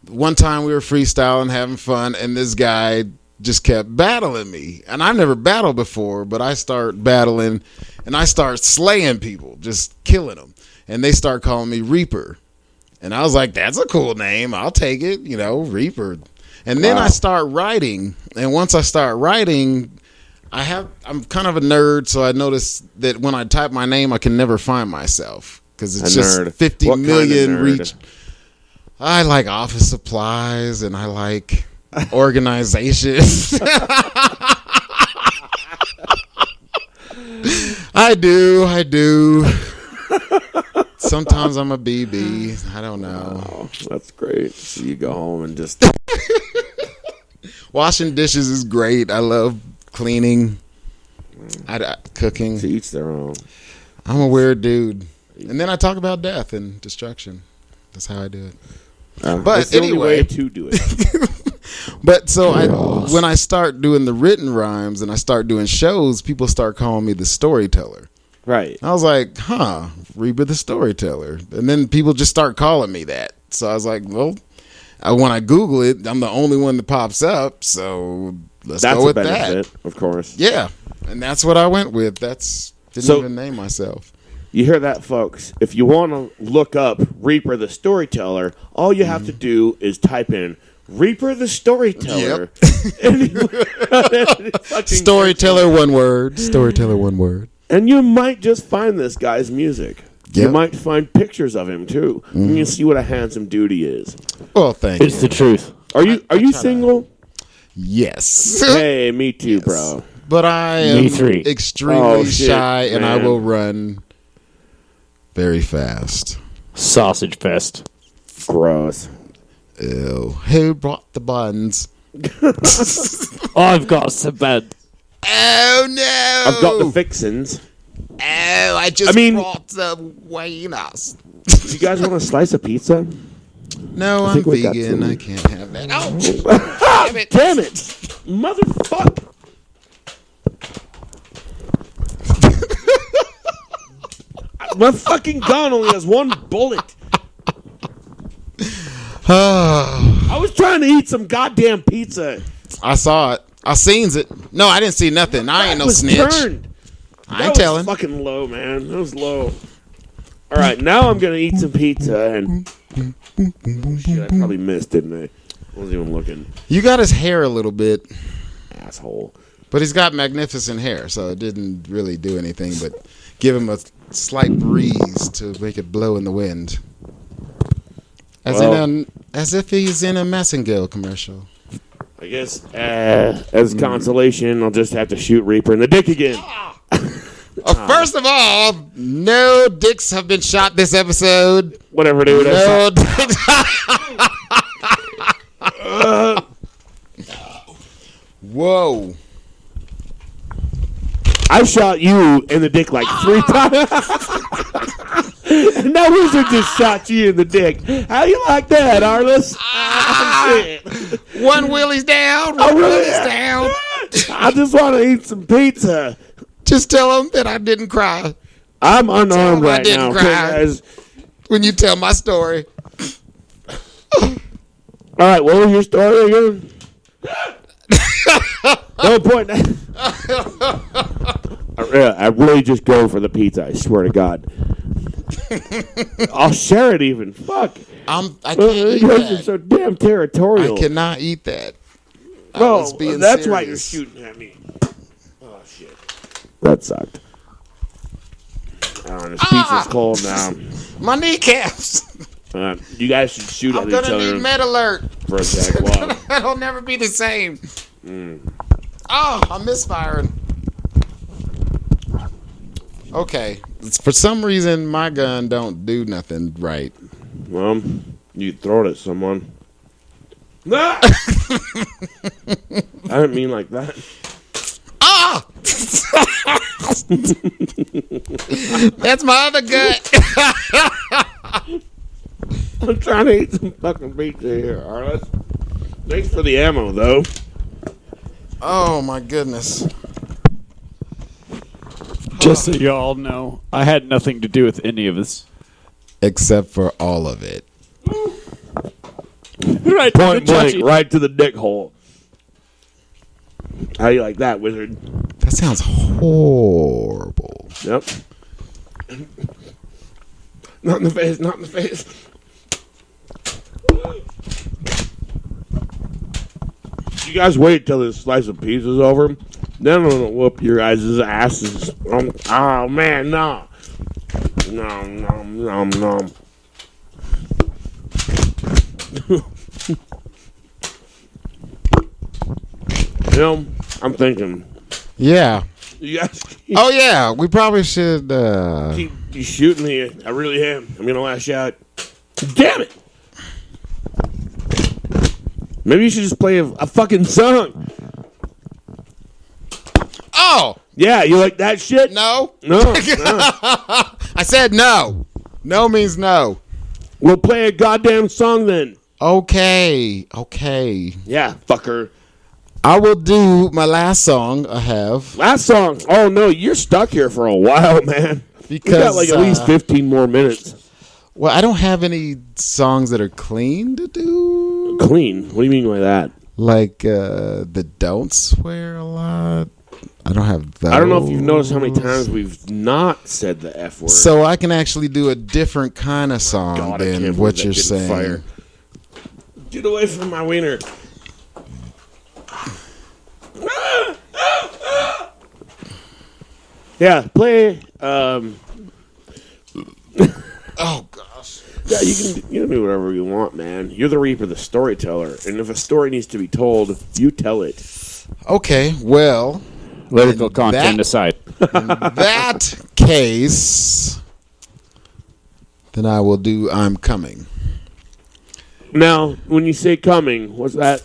one time we were freestyling, having fun, and this guy just kept battling me. And I never battled before, but I start battling, and I start slaying people, just killing them. And they start calling me Reaper. And I was like, that's a cool name. I'll take it, you know, Reaper. And then I start writing. And once I start writing, I'm kind of a nerd, so I notice that when I type my name, I can never find myself because it's just 50 million reach. I like office supplies and I like organization. I do. Sometimes I'm a BB. I don't know. Oh, that's great. So you go home and just washing dishes is great. I love cleaning. Cooking. To each their own. I'm a weird dude. And then I talk about death and destruction. That's how I do it. But anyway, the only way to do it. But so when I start doing the written rhymes and I start doing shows, people start calling me the storyteller. Right. I was like, Reaper the Storyteller. And then people just start calling me that. So I was like, well, when I Google it, I'm the only one that pops up. So let's go with that. Of course. Yeah. And that's what I went with. Didn't even name myself. You hear that, folks? If you want to look up Reaper the Storyteller, all you have to do is type in Reaper the Storyteller. Yep. Storyteller, one word. Storyteller, one word. And you might just find this guy's music. Yep. You might find pictures of him too. And you see what a handsome dude he is. Well, thank you. It's the truth. Are you single? Yes. Hey, me too, bro. But I am extremely shy, and I will run very fast. Sausage fest. Gross. Ew. Who brought the buns? I've got some bad. Oh, no. I've got the fixins. Oh, I brought the wieners. You guys want a slice of pizza? No, I'm vegan. I can't have that. Oh, damn it. Damn it. Motherfucker. My fucking gun only has one bullet. I was trying to eat some goddamn pizza. I saw it. I seen it. No, I didn't see nothing. I ain't no snitch. I ain't telling. That was fucking low, man. That was low. All right, now I'm gonna eat some pizza and shit, I probably missed, didn't I? I wasn't even looking. You got his hair a little bit, asshole. But he's got magnificent hair, so it didn't really do anything but give him a slight breeze to make it blow in the wind. As if he's in a Messengill commercial. I guess as consolation, I'll just have to shoot Reaper in the dick again. First of all, no dicks have been shot this episode. Whatever, dude. No dicks. Whoa. I shot you in the dick like 3 times. And that wizard just shot you in the dick. How you like that, Arliss? One Willie's down. One Willie's down. I just want to eat some pizza. Just tell him that I didn't cry. I'm unarmed right now. Cry when you tell my story. All right, what was your story again? Don't point that. I really just go for the pizza. I swear to God. I'll share it even. Fuck. I can't eat that. You're so damn territorial. I cannot eat that. Well, that's why you're shooting at me. Oh, shit. That sucked. This pizza's cold now. My kneecaps. You guys should shoot at each other. I'm going to need med alert. For a sec. Wow. That'll never be the same. Oh, I'm misfiring. Okay. For some reason, my gun don't do nothing right. Well, you throw it at someone. I didn't mean like that. Ah! That's my other gut. I'm trying to eat some fucking pizza here, Arliss. Thanks for the ammo, though. Oh, my goodness. Just so you all know, I had nothing to do with any of this. Except for all of it. Right, point blank, right to the dick hole. How you like that, wizard? That sounds horrible. Yep. Not in the face, not in the face. You guys wait till this slice of pizza's over. Then I'm gonna whoop your guys' asses. Oh man, no. No. You know, I'm thinking. Yeah. You guys Oh yeah, we probably should. keep shooting me. I really am. I'm gonna lash out. Damn it! Maybe you should just play a fucking song. Oh Yeah, you like that shit? no, No. I said no. No means no. We'll play a goddamn song then. Okay. Yeah, fucker. I will do my last song. I have Last song. Oh no, you're stuck here for a while, man. because You got like at least 15 more minutes. Well, I don't have any songs that are clean to do. Clean? What do you mean by that? Like the don't swear a lot. I don't have those. I don't know if you've noticed how many times we've not said the F word. So I can actually do a different kind of song God, I than can't what believe you're that didn't saying. fire. Get away from my wiener. Yeah, play. Oh gosh. Yeah, you can do whatever you want, man. You're the Reaper, the storyteller, and if a story needs to be told, you tell it. Okay. Well, Lyrical content aside. in that case, then I will do "I'm Coming." Now, when you say coming, what's that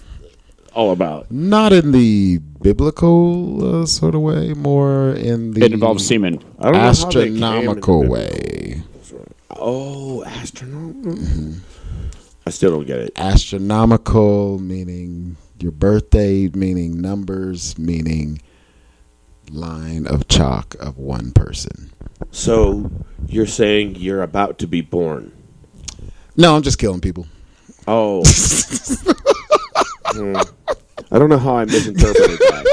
all about? Not in the biblical sort of way, more in the It involves semen. I don't know how they came astronomical into way. Oh, astronaut. I still don't get it. Astronomical meaning your birthday, meaning numbers, meaning line of chalk of one person. So you're saying you're about to be born? No, I'm just killing people. Oh. I don't know how I misinterpreted that.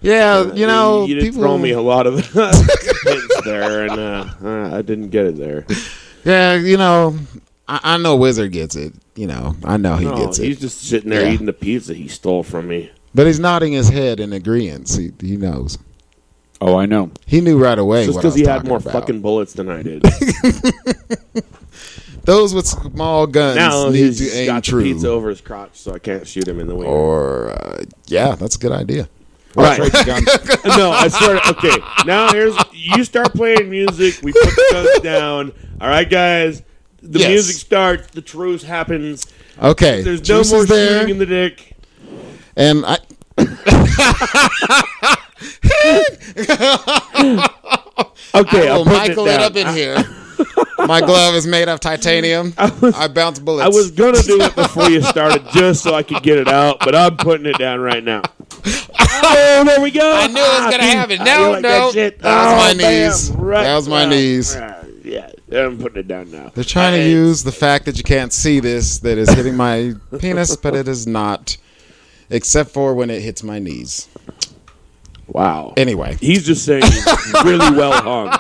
Yeah, you know, you did people throw me a lot of hints there, and I didn't get it there. Yeah, you know, I know Wizard gets it. You know, I know he gets He's it. just sitting there Yeah. eating the pizza he stole from me. But he's nodding his head in agreement. He knows. Oh, I know. He knew right away. Just what I because was he had talking more about. fucking bullets than I did. Those with small guns Now need he's to aim got true. the pizza over his crotch, so I can't shoot him in the wiener. Or yeah, that's a good idea. Right. No, I swear. Okay, now you start playing music. We put the guns down. All right, guys. The Yes. music starts. The truce happens. Okay, There's no Juice more is there, shooting in the dick. and I. Okay, I I'll will put Michael it up in here. My glove is made of titanium. I bounce bullets. I was gonna do it before you started, just so I could get it out, but I'm putting it down right now. Oh, there we go. I knew it was gonna happen. I No, like no. that shit. That was my bam, knees. right That was my down. knees. Yeah, I'm putting it down now. They're trying to use the fact that you can't see this that is hitting my penis, but it is not, except for when it hits my knees. Wow. Anyway, He's just saying he's really well hung.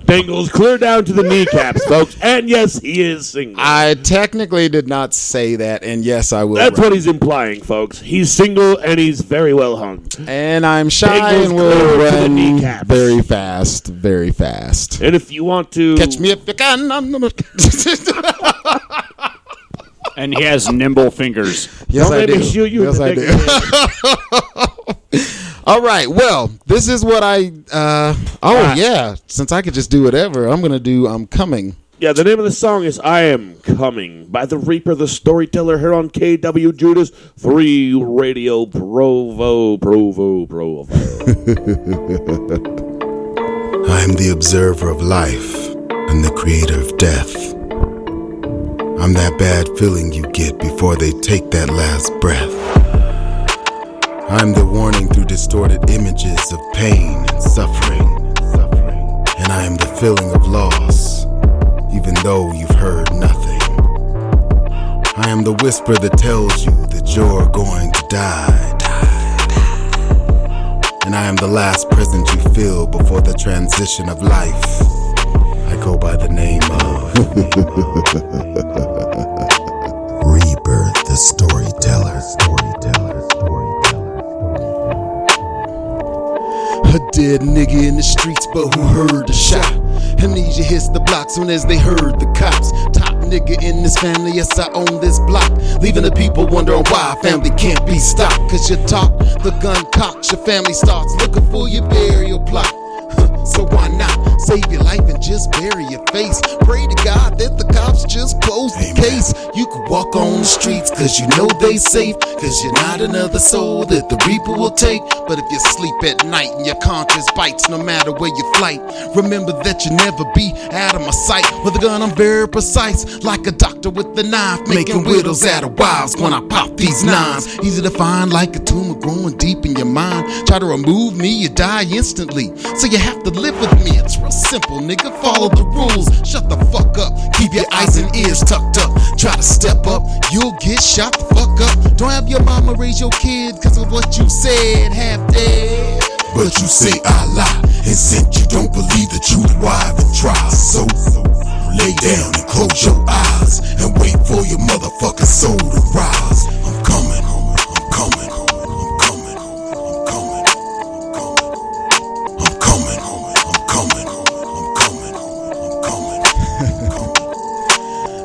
Dangles clear down to the kneecaps, folks. And yes, he is single. I technically did not say that, and yes, I will. That's what he's implying, folks. He's single and he's very well hung. And I'm shy Dangles and will clear to the run kneecaps. very fast, very fast. And if you want to Catch me if you can. And he has nimble fingers. Yes, don't I let do. me shoot you Yes, in I the do. dick. All right. Well, this is what I. Yeah. Since I could just do whatever, I'm gonna do. I'm coming. Yeah, the name of the song is I Am Coming by the Reaper the Storyteller here on KWJUDAS, Free Radio Provo. I am the observer of life and the creator of death. I'm that bad feeling you get before they take that last breath. I'm the warning through distorted images of pain and suffering. And I am the feeling of loss, even though you've heard nothing. I am the whisper that tells you that you're going to die. And I am the last present you feel before the transition of life. I go by the name of Reaper the the storyteller. A dead nigga in the streets, but who heard the shot? Amnesia hits the block soon as they heard the cops. Top nigga in this family, yes, I own this block. Leaving the people wondering why family can't be stopped. Cause you talk, the gun cocks, your family starts looking for your burial plot. So why not save your life and just bury your face? Pray to God that the cops just close the case. You can walk on the streets cause you know they safe, cause you're not another soul that the Reaper will take. But if you sleep at night and your conscience bites, no matter where you flight, remember that you never be out of my sight. With a gun I'm very precise, like a doctor with the knife, making widows out of wives when I pop these nines. Easy to find like a tumor growing deep in your mind. Try to remove me, you die instantly. So you have to live with me, it's real simple, nigga. Follow the rules, shut the fuck up. Keep your eyes and ears tucked up. Try to step up, you'll get shot the fuck up. Don't have your mama raise your kid cause of what you said, half dead. But you say I lie, and since you don't believe the truth, why even try? So lay down and close your eyes and wait for your motherfucking soul to rise. I'm coming, I'm coming, I'm coming, I'm coming, I'm coming, I'm coming, I'm coming, I'm coming, I'm coming.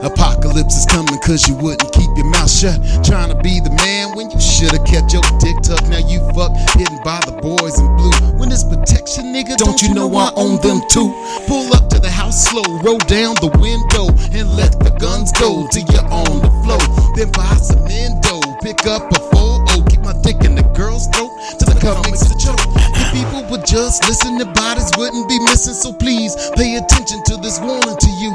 Apocalypse is coming cause you wouldn't keep your mouth shut. Trying to be the man when you should've kept your dick tucked. Now you fuck, hidden by the boys in blue. When it's protection, nigga, don't you know I own them too? Pull up to the house slow, roll down the window, and let the guns go till you're on the floor. Then buy some endo, pick up a 4-0, keep my dick in the girl's throat till the cup makes a choke. If people would just listen, their bodies wouldn't be missing. So please pay attention to this warning to you.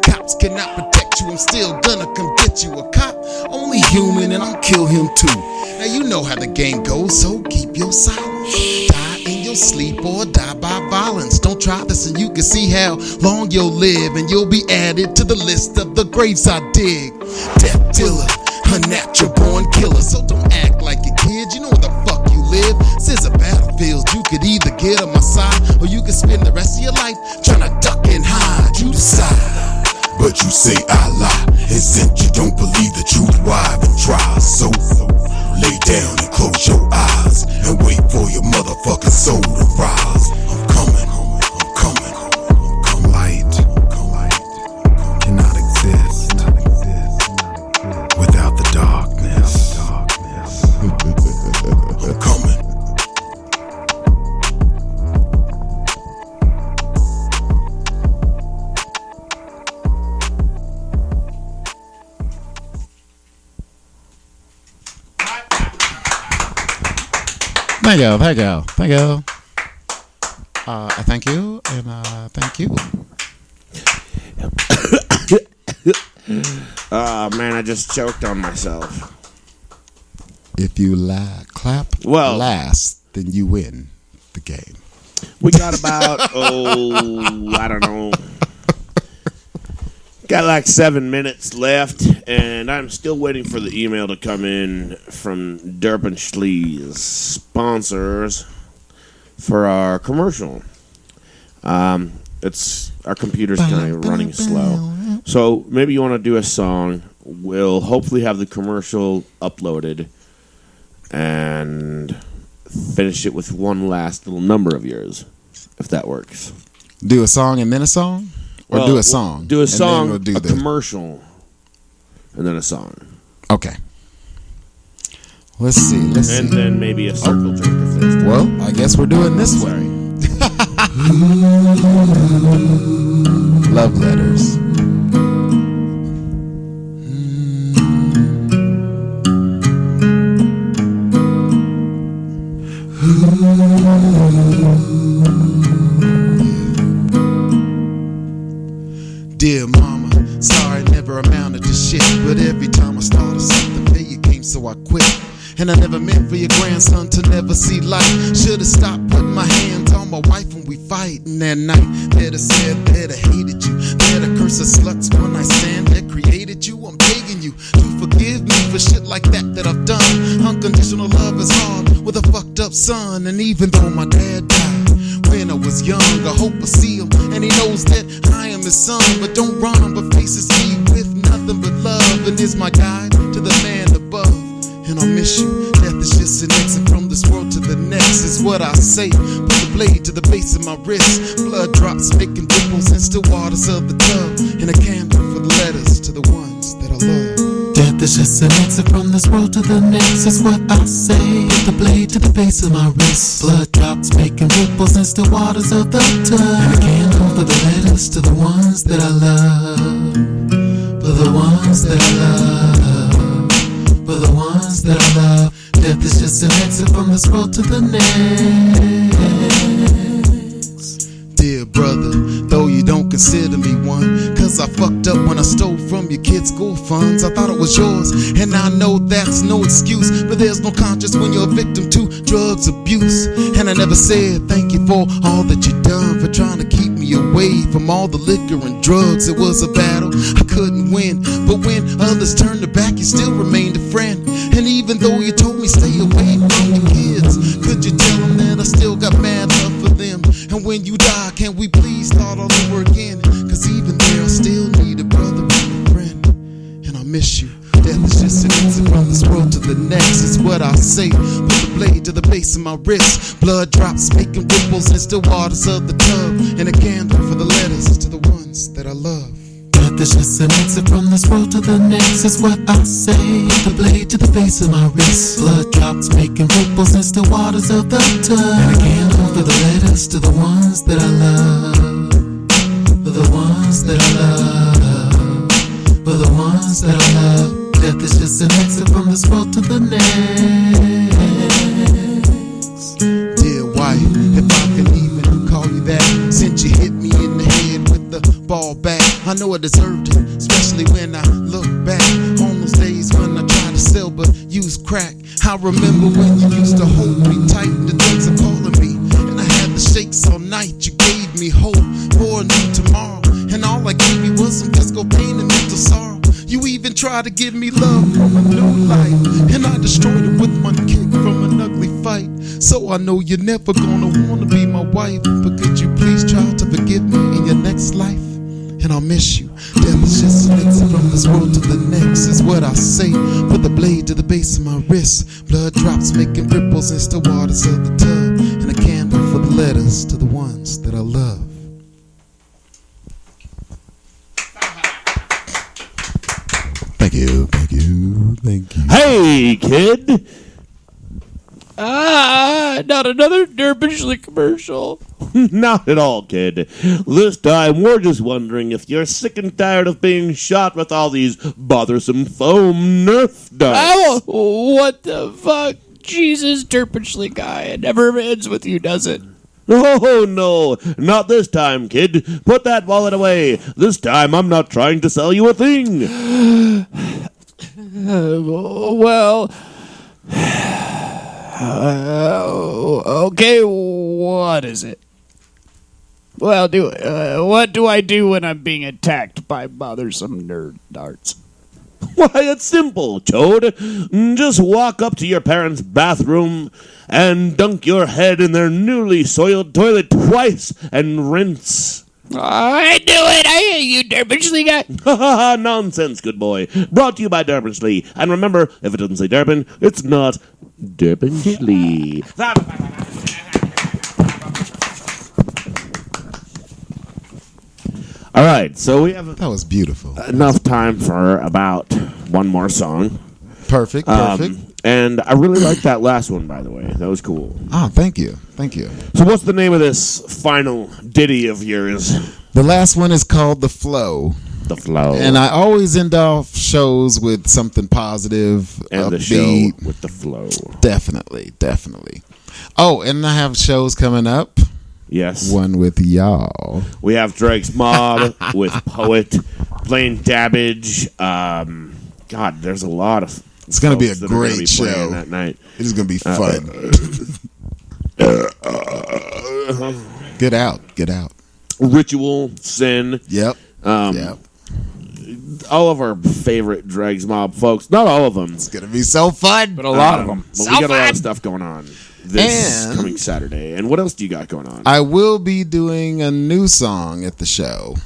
Cops cannot protect you, I'm still gonna come get you. A cop, only human, and I'll kill him too. Now you know how the game goes, so keep your silence. Die in your sleep or die by violence. Don't try this and you can see how long you'll live, and you'll be added to the list of the graves I dig. Death dealer, unnatural born killer. So don't act like a kid, you know where the fuck you live. Scissor battlefields, you could either get on my side, or you could spend the rest of your life trying to duck and hide. You decide. But you say I lie, and since you don't believe the truth, why even try? So lay down and close your eyes and wait for your motherfucking soul to rise. I'm coming, I'm coming, I'm coming. Light cannot exist without the darkness. I'm coming. Thank you. Thank you, and thank you. Oh, man, I just choked on myself. If you clap last, then you win the game. We got about, I don't know. Got like 7 minutes left, and I'm still waiting for the email to come in from Derpenschlee's sponsors for our commercial. It's our computer's kind of running slow, so maybe you want to do a song. We'll hopefully have the commercial uploaded and finish it with one last little number of yours, if that works. Do a song and then a song? Or do a song. Do a song, a commercial, and then a song. Okay. Let's see. And then maybe a circle jerk if there's time. Well, I guess we're doing this way. Love letters. Dear mama, sorry I never amounted to shit, but every time I started something big it came, so I quit. And I never meant for your grandson to never see light. Should've stopped putting my hands on my wife when we fightin' that night. Better said, better hated you. Better curse the sluts when I stand that created you. I'm begging you to forgive me for shit like that I've done. Unconditional love is hard with a fucked up son. And even though my dad died when I was young, I hope I see him and he knows that I am his son. But don't run him, but faces me with nothing but love. And is my guide to the man above. And I'll miss you. Death is just an exit from this world to the next, is what I say. Put the blade to the base of my wrist. Blood drops making ripples in still waters of the tub. And a candle for the letters to the ones that I love. Death is just an exit from this world to the next, is what I say. Put the blade to the base of my wrist. Blood drops making ripples in still waters of the tub. And a candle for the letters to the ones that I love. For the ones that I love. For the ones that I love. Death is just an exit from this world to the next. Dear brother, though you don't consider me one, cause I fucked up when I stole from your kids' school funds. I thought it was yours, and I know that's no excuse, but there's no conscience when you're a victim to drugs abuse. And I never said thank you for all that you done, for trying to keep me away from all the liquor and drugs. It was a battle I couldn't win, but when others turned their back, you still remained a friend. And even though you told me stay away from your kids, could you tell them that I still got mad love for them? And when you die, can we please start all over again? Cause even there I still need a brother and a friend. And I miss you. Death is just an exit from this world to the next, is what I say. Put the blade to the base of my wrist. Blood drops making ripples in still waters of the tub. And a candle for the letters to the ones that I love. Death is just an exit from this world to the next, is what I say. The blade to the base of my wrist. Blood drops making ripples in still waters of the tub. And a candle for the letters to the ones that I love. For the ones that I love. For the ones that I love. Death is just an exit from this world to the next. Dear wife, if I can even call you that, since you hit me in the head with the ball back, I know I deserved it, especially when I look back on those days when I tried to sell but use crack. I remember when you used to hold me tight, the things are calling me, and I had the shakes all night. You gave me hope for a new tomorrow, and all I gave you was some physical pain and mental sorrow. You even tried to give me love from a new life, and I destroyed it with one kick from an ugly fight. So I know you're never gonna wanna be my wife, but could you please try to forgive me in your next life? And I'll miss you. Death is just an exit from this world to the next, is what I say. Put the blade to the base of my wrist. Blood drops making ripples in still waters of the tub. And a candle for the letters to the ones that I love. Thank you, thank you, thank you. Hey, kid! Not another Derbyshire commercial. Not at all, kid. This time, we're just wondering if you're sick and tired of being shot with all these bothersome foam Nerf darts. Oh, what the fuck? Jesus, Derbyshire guy. It never ends with you, does it? Oh, no. Not this time, kid. Put that wallet away. This time, I'm not trying to sell you a thing. Well... okay, what is it? Well, what do I do when I'm being attacked by bothersome nerd darts? Why, it's simple, Toad. Just walk up to your parents' bathroom and dunk your head in their newly soiled toilet twice and rinse. I do it! I hate you, Derbyshire guy! Ha ha ha! Nonsense, good boy. Brought to you by Derbyshire. And remember, if it doesn't say Durbin, it's not Derbyshire. All right, so we have That was beautiful. enough time for about one more song. Perfect. And I really liked that last one, by the way. That was cool. Oh, thank you. So what's the name of this final ditty of yours? The last one is called The Flow. The Flow. And I always end off shows with something positive, and upbeat. the show with the flow. Definitely. Oh, and I have shows coming up. Yes. One with y'all. We have Drake's Mob with Poet, Plain Dabbage. God, there's a lot of. It's going to be a be great show that night. It is going to be fun. Get out. Ritual, Sin. Yep. All of our favorite Drake's Mob folks. Not all of them. It's going to be so fun. But a lot of them. But we got a lot of stuff going on this coming Saturday. And what else do you got going on? I will be doing a new song at the show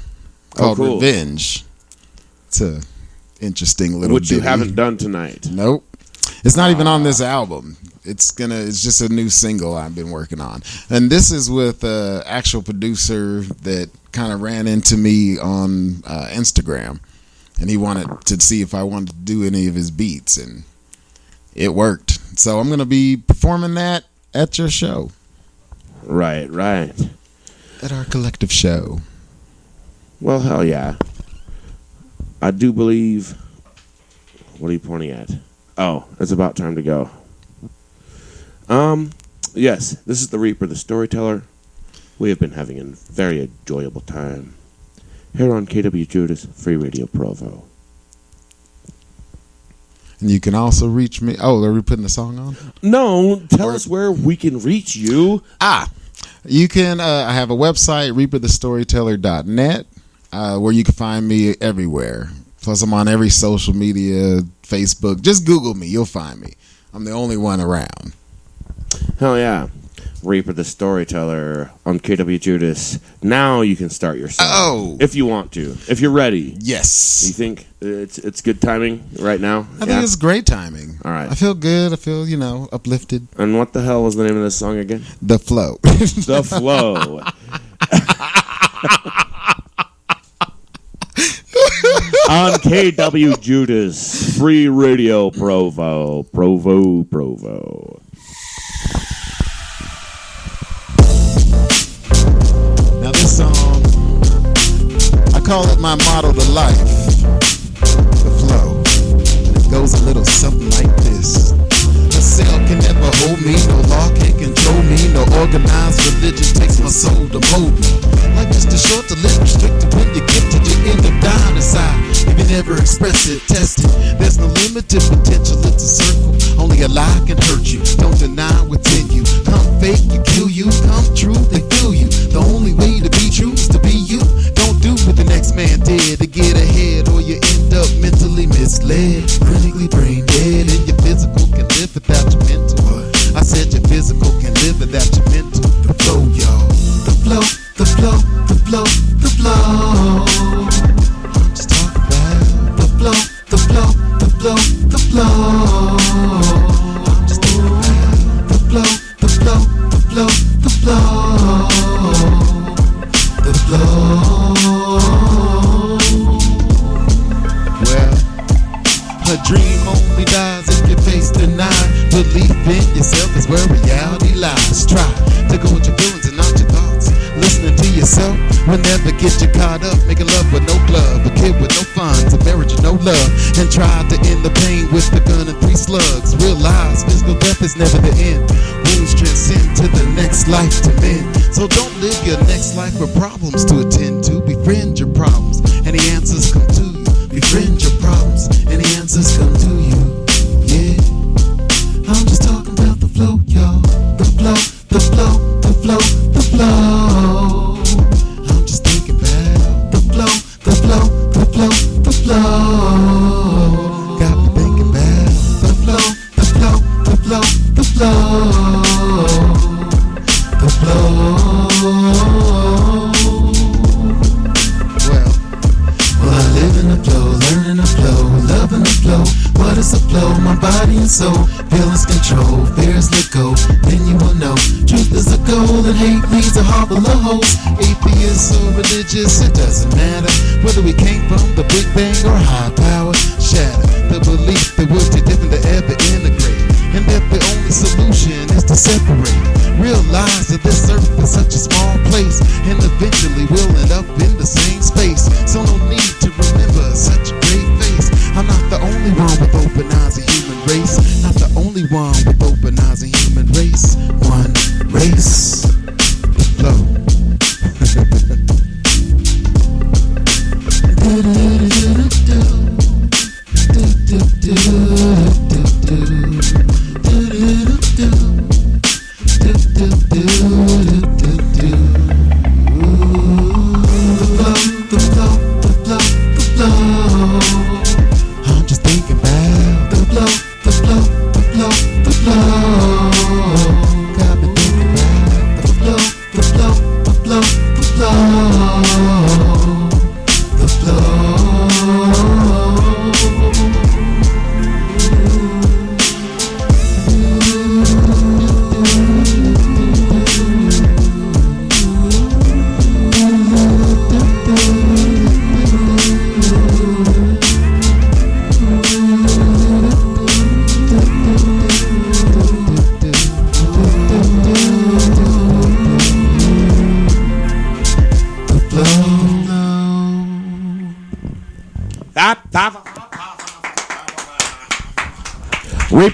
called cool. Revenge to interesting little Which you ditty. haven't done tonight. Nope. It's not even on this album. It's just a new single I've been working on. And this is with an actual producer that kind of ran into me on Instagram. And he wanted to see if I wanted to do any of his beats, and it worked. So I'm going to be performing that at your show. Right. At our collective show. Well, hell yeah. I do believe... What are you pointing at? Oh, it's about time to go. Yes, this is the Reaper the Storyteller. We have been having a very enjoyable time here on KWJUDAS Free Radio Provo. And you can also reach me. Oh, are we putting the song on? No, tell us where we can reach you. You can. I have a website, reaperthestoryteller.net, where you can find me everywhere. Plus, I'm on every social media, Facebook. Just Google me. You'll find me. I'm the only one around. Hell yeah. Reaper the Storyteller on KWJUDAS. Now you can start your song. Oh. If you want to. If you're ready. Yes. You think it's good timing right now? I think it's great timing. All right. I feel good. I feel, uplifted. And what the hell was the name of this song again? The Flow. The Flow. On KWJUDAS Free Radio Provo. Provo. Now this song, I call it my motto to life, the flow. And it goes a little something like this. A cell can never hold me, no law can control me, no organized religion takes my soul to mold me. Life is too short to live restricted. When you get to you end up dying inside. If you never express it, test it. There's no limit to potential, it's a circle. Only a lie can hurt you. Don't deny what's in you. Come fake, you kill you. Come true, they feel you. The only way to be true is to be you. Don't do what the next man did to get ahead, or you end up mentally misled, clinically brain dead, and your physical can live without your mental. I said your physical can live without your mental. The flow, y'all. The flow, the flow, the flow, the flow. I'm just talking about the flow, the flow, the flow, the flow. I'm just talking about the flow, the flow, the flow, the flow. The flow. Well, a dream only dies if your face denied. Belief in yourself is where reality lies. Try to go with your feelings and not your thoughts. Listening to yourself will never get you caught up. Making love with no glove, a kid with no funds, a marriage with no love, and try to end the pain with the gun and 3 slugs. Realize physical death is never the end. Wounds transcend to the next life to mend. So don't live your next life with problems to attend to. Befriend your problems, and the answers come to you. Befriend your problems, and the answers come to you. Yeah, I'm just talking about the flow, y'all. The flow, the flow, the flow, the flow. I'm just thinking about the flow, the flow, the flow, the flow. Got me thinking about the flow, the flow, the flow, the flow. The flow. Well, I live in the flow, learning the flow, loving the flow. What is the flow? My body and soul, feelings control, fears let go. Then you will know, truth is a goal and hate leads a heart full of holes. Atheist or religious, it doesn't matter whether we came from the Big Bang or high power. Shatter the belief that we're too different to ever integrate, and that the only solution is to separate. Realize that this earth is such a small place, and eventually we'll end up in the same space. So no need to remember such a great face. I'm not the only one with open eyes, a human race. Not the only one with open eyes, a human race. One race. The flow. I'm just thinking about the flow, the flow, the flow, the flow. Got me thinking about the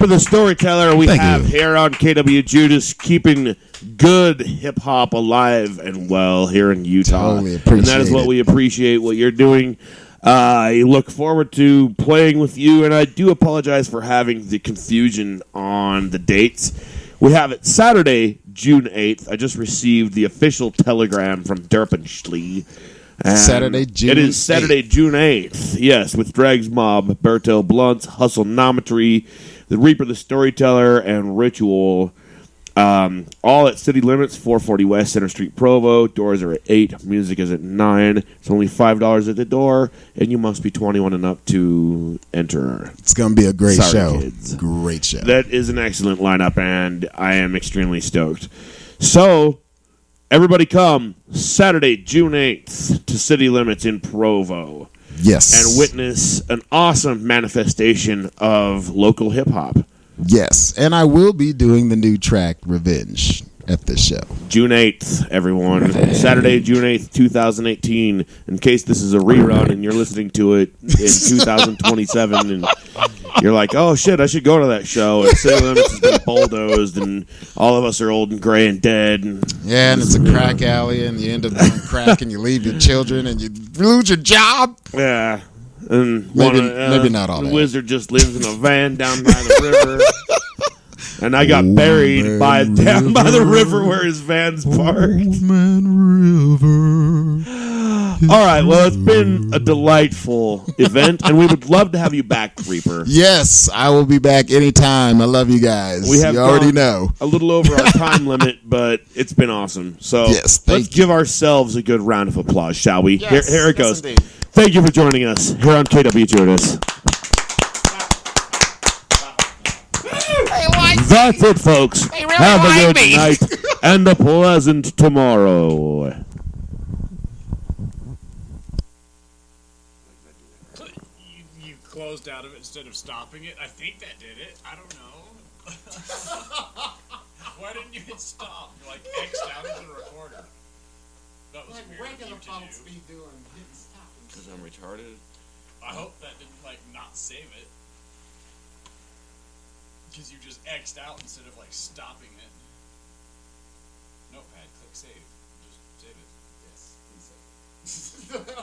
Reaper the Storyteller, we Thank have you. here on KWJUDAS, keeping good hip-hop alive and well here in Utah. Totally and that is appreciate what it. we appreciate, what you're doing. I look forward to playing with you, and I do apologize for having the confusion on the dates. We have it Saturday, June 8th. I just received the official telegram from Derpenschlee. Saturday, June It is Saturday, 8th. June 8th. Yes, with Dregs Mob, Berto Blunts, Hustlenometry, the Reaper the Storyteller, and Ritual. All at City Limits, 440 West Center Street, Provo. Doors are at 8. Music is at 9. It's only $5 at the door, and you must be 21 and up to enter. It's going to be a great Sorry, show. kids. Great show. That is an excellent lineup, and I am extremely stoked. So, everybody come Saturday, June 8th to City Limits in Provo Yes. and witness an awesome manifestation of local hip-hop. Yes. And I will be doing the new track, Revenge, at this show. June 8th, everyone. Saturday, June 8th, 2018. In case this is a rerun and you're listening to it in 2027 and you're like, oh, shit, I should go to that show. And City Limits has been bulldozed and all of us are old and gray and dead. And Yeah, and it's a crack alley, and you end up doing crack, and you leave your children, and you lose your job. yeah. And Maybe not all the that. wizard just lives in a van down by the river. And I got buried down by the river where his van's parked. All right, well, it's been a delightful event, and we would love to have you back, Reaper. Yes, I will be back anytime. I love you guys. We have you already gone know. a little over our time limit, but it's been awesome. So Yes, thank let's give ourselves a good round of applause, shall we? Yes, here it yes, goes. indeed. Thank you for joining us here on KWJUDAS. That's it, folks. Have a good night and a pleasant tomorrow. You closed out of it instead of stopping it. I think that did it. I don't know. Why didn't you hit stop? You like X'd out of the recorder. That was weird of you to do. Because I'm retarded. I hope that didn't not save it. Because you just X'd out instead of stopping it. Notepad, click save. Just save it. Yes, please save it.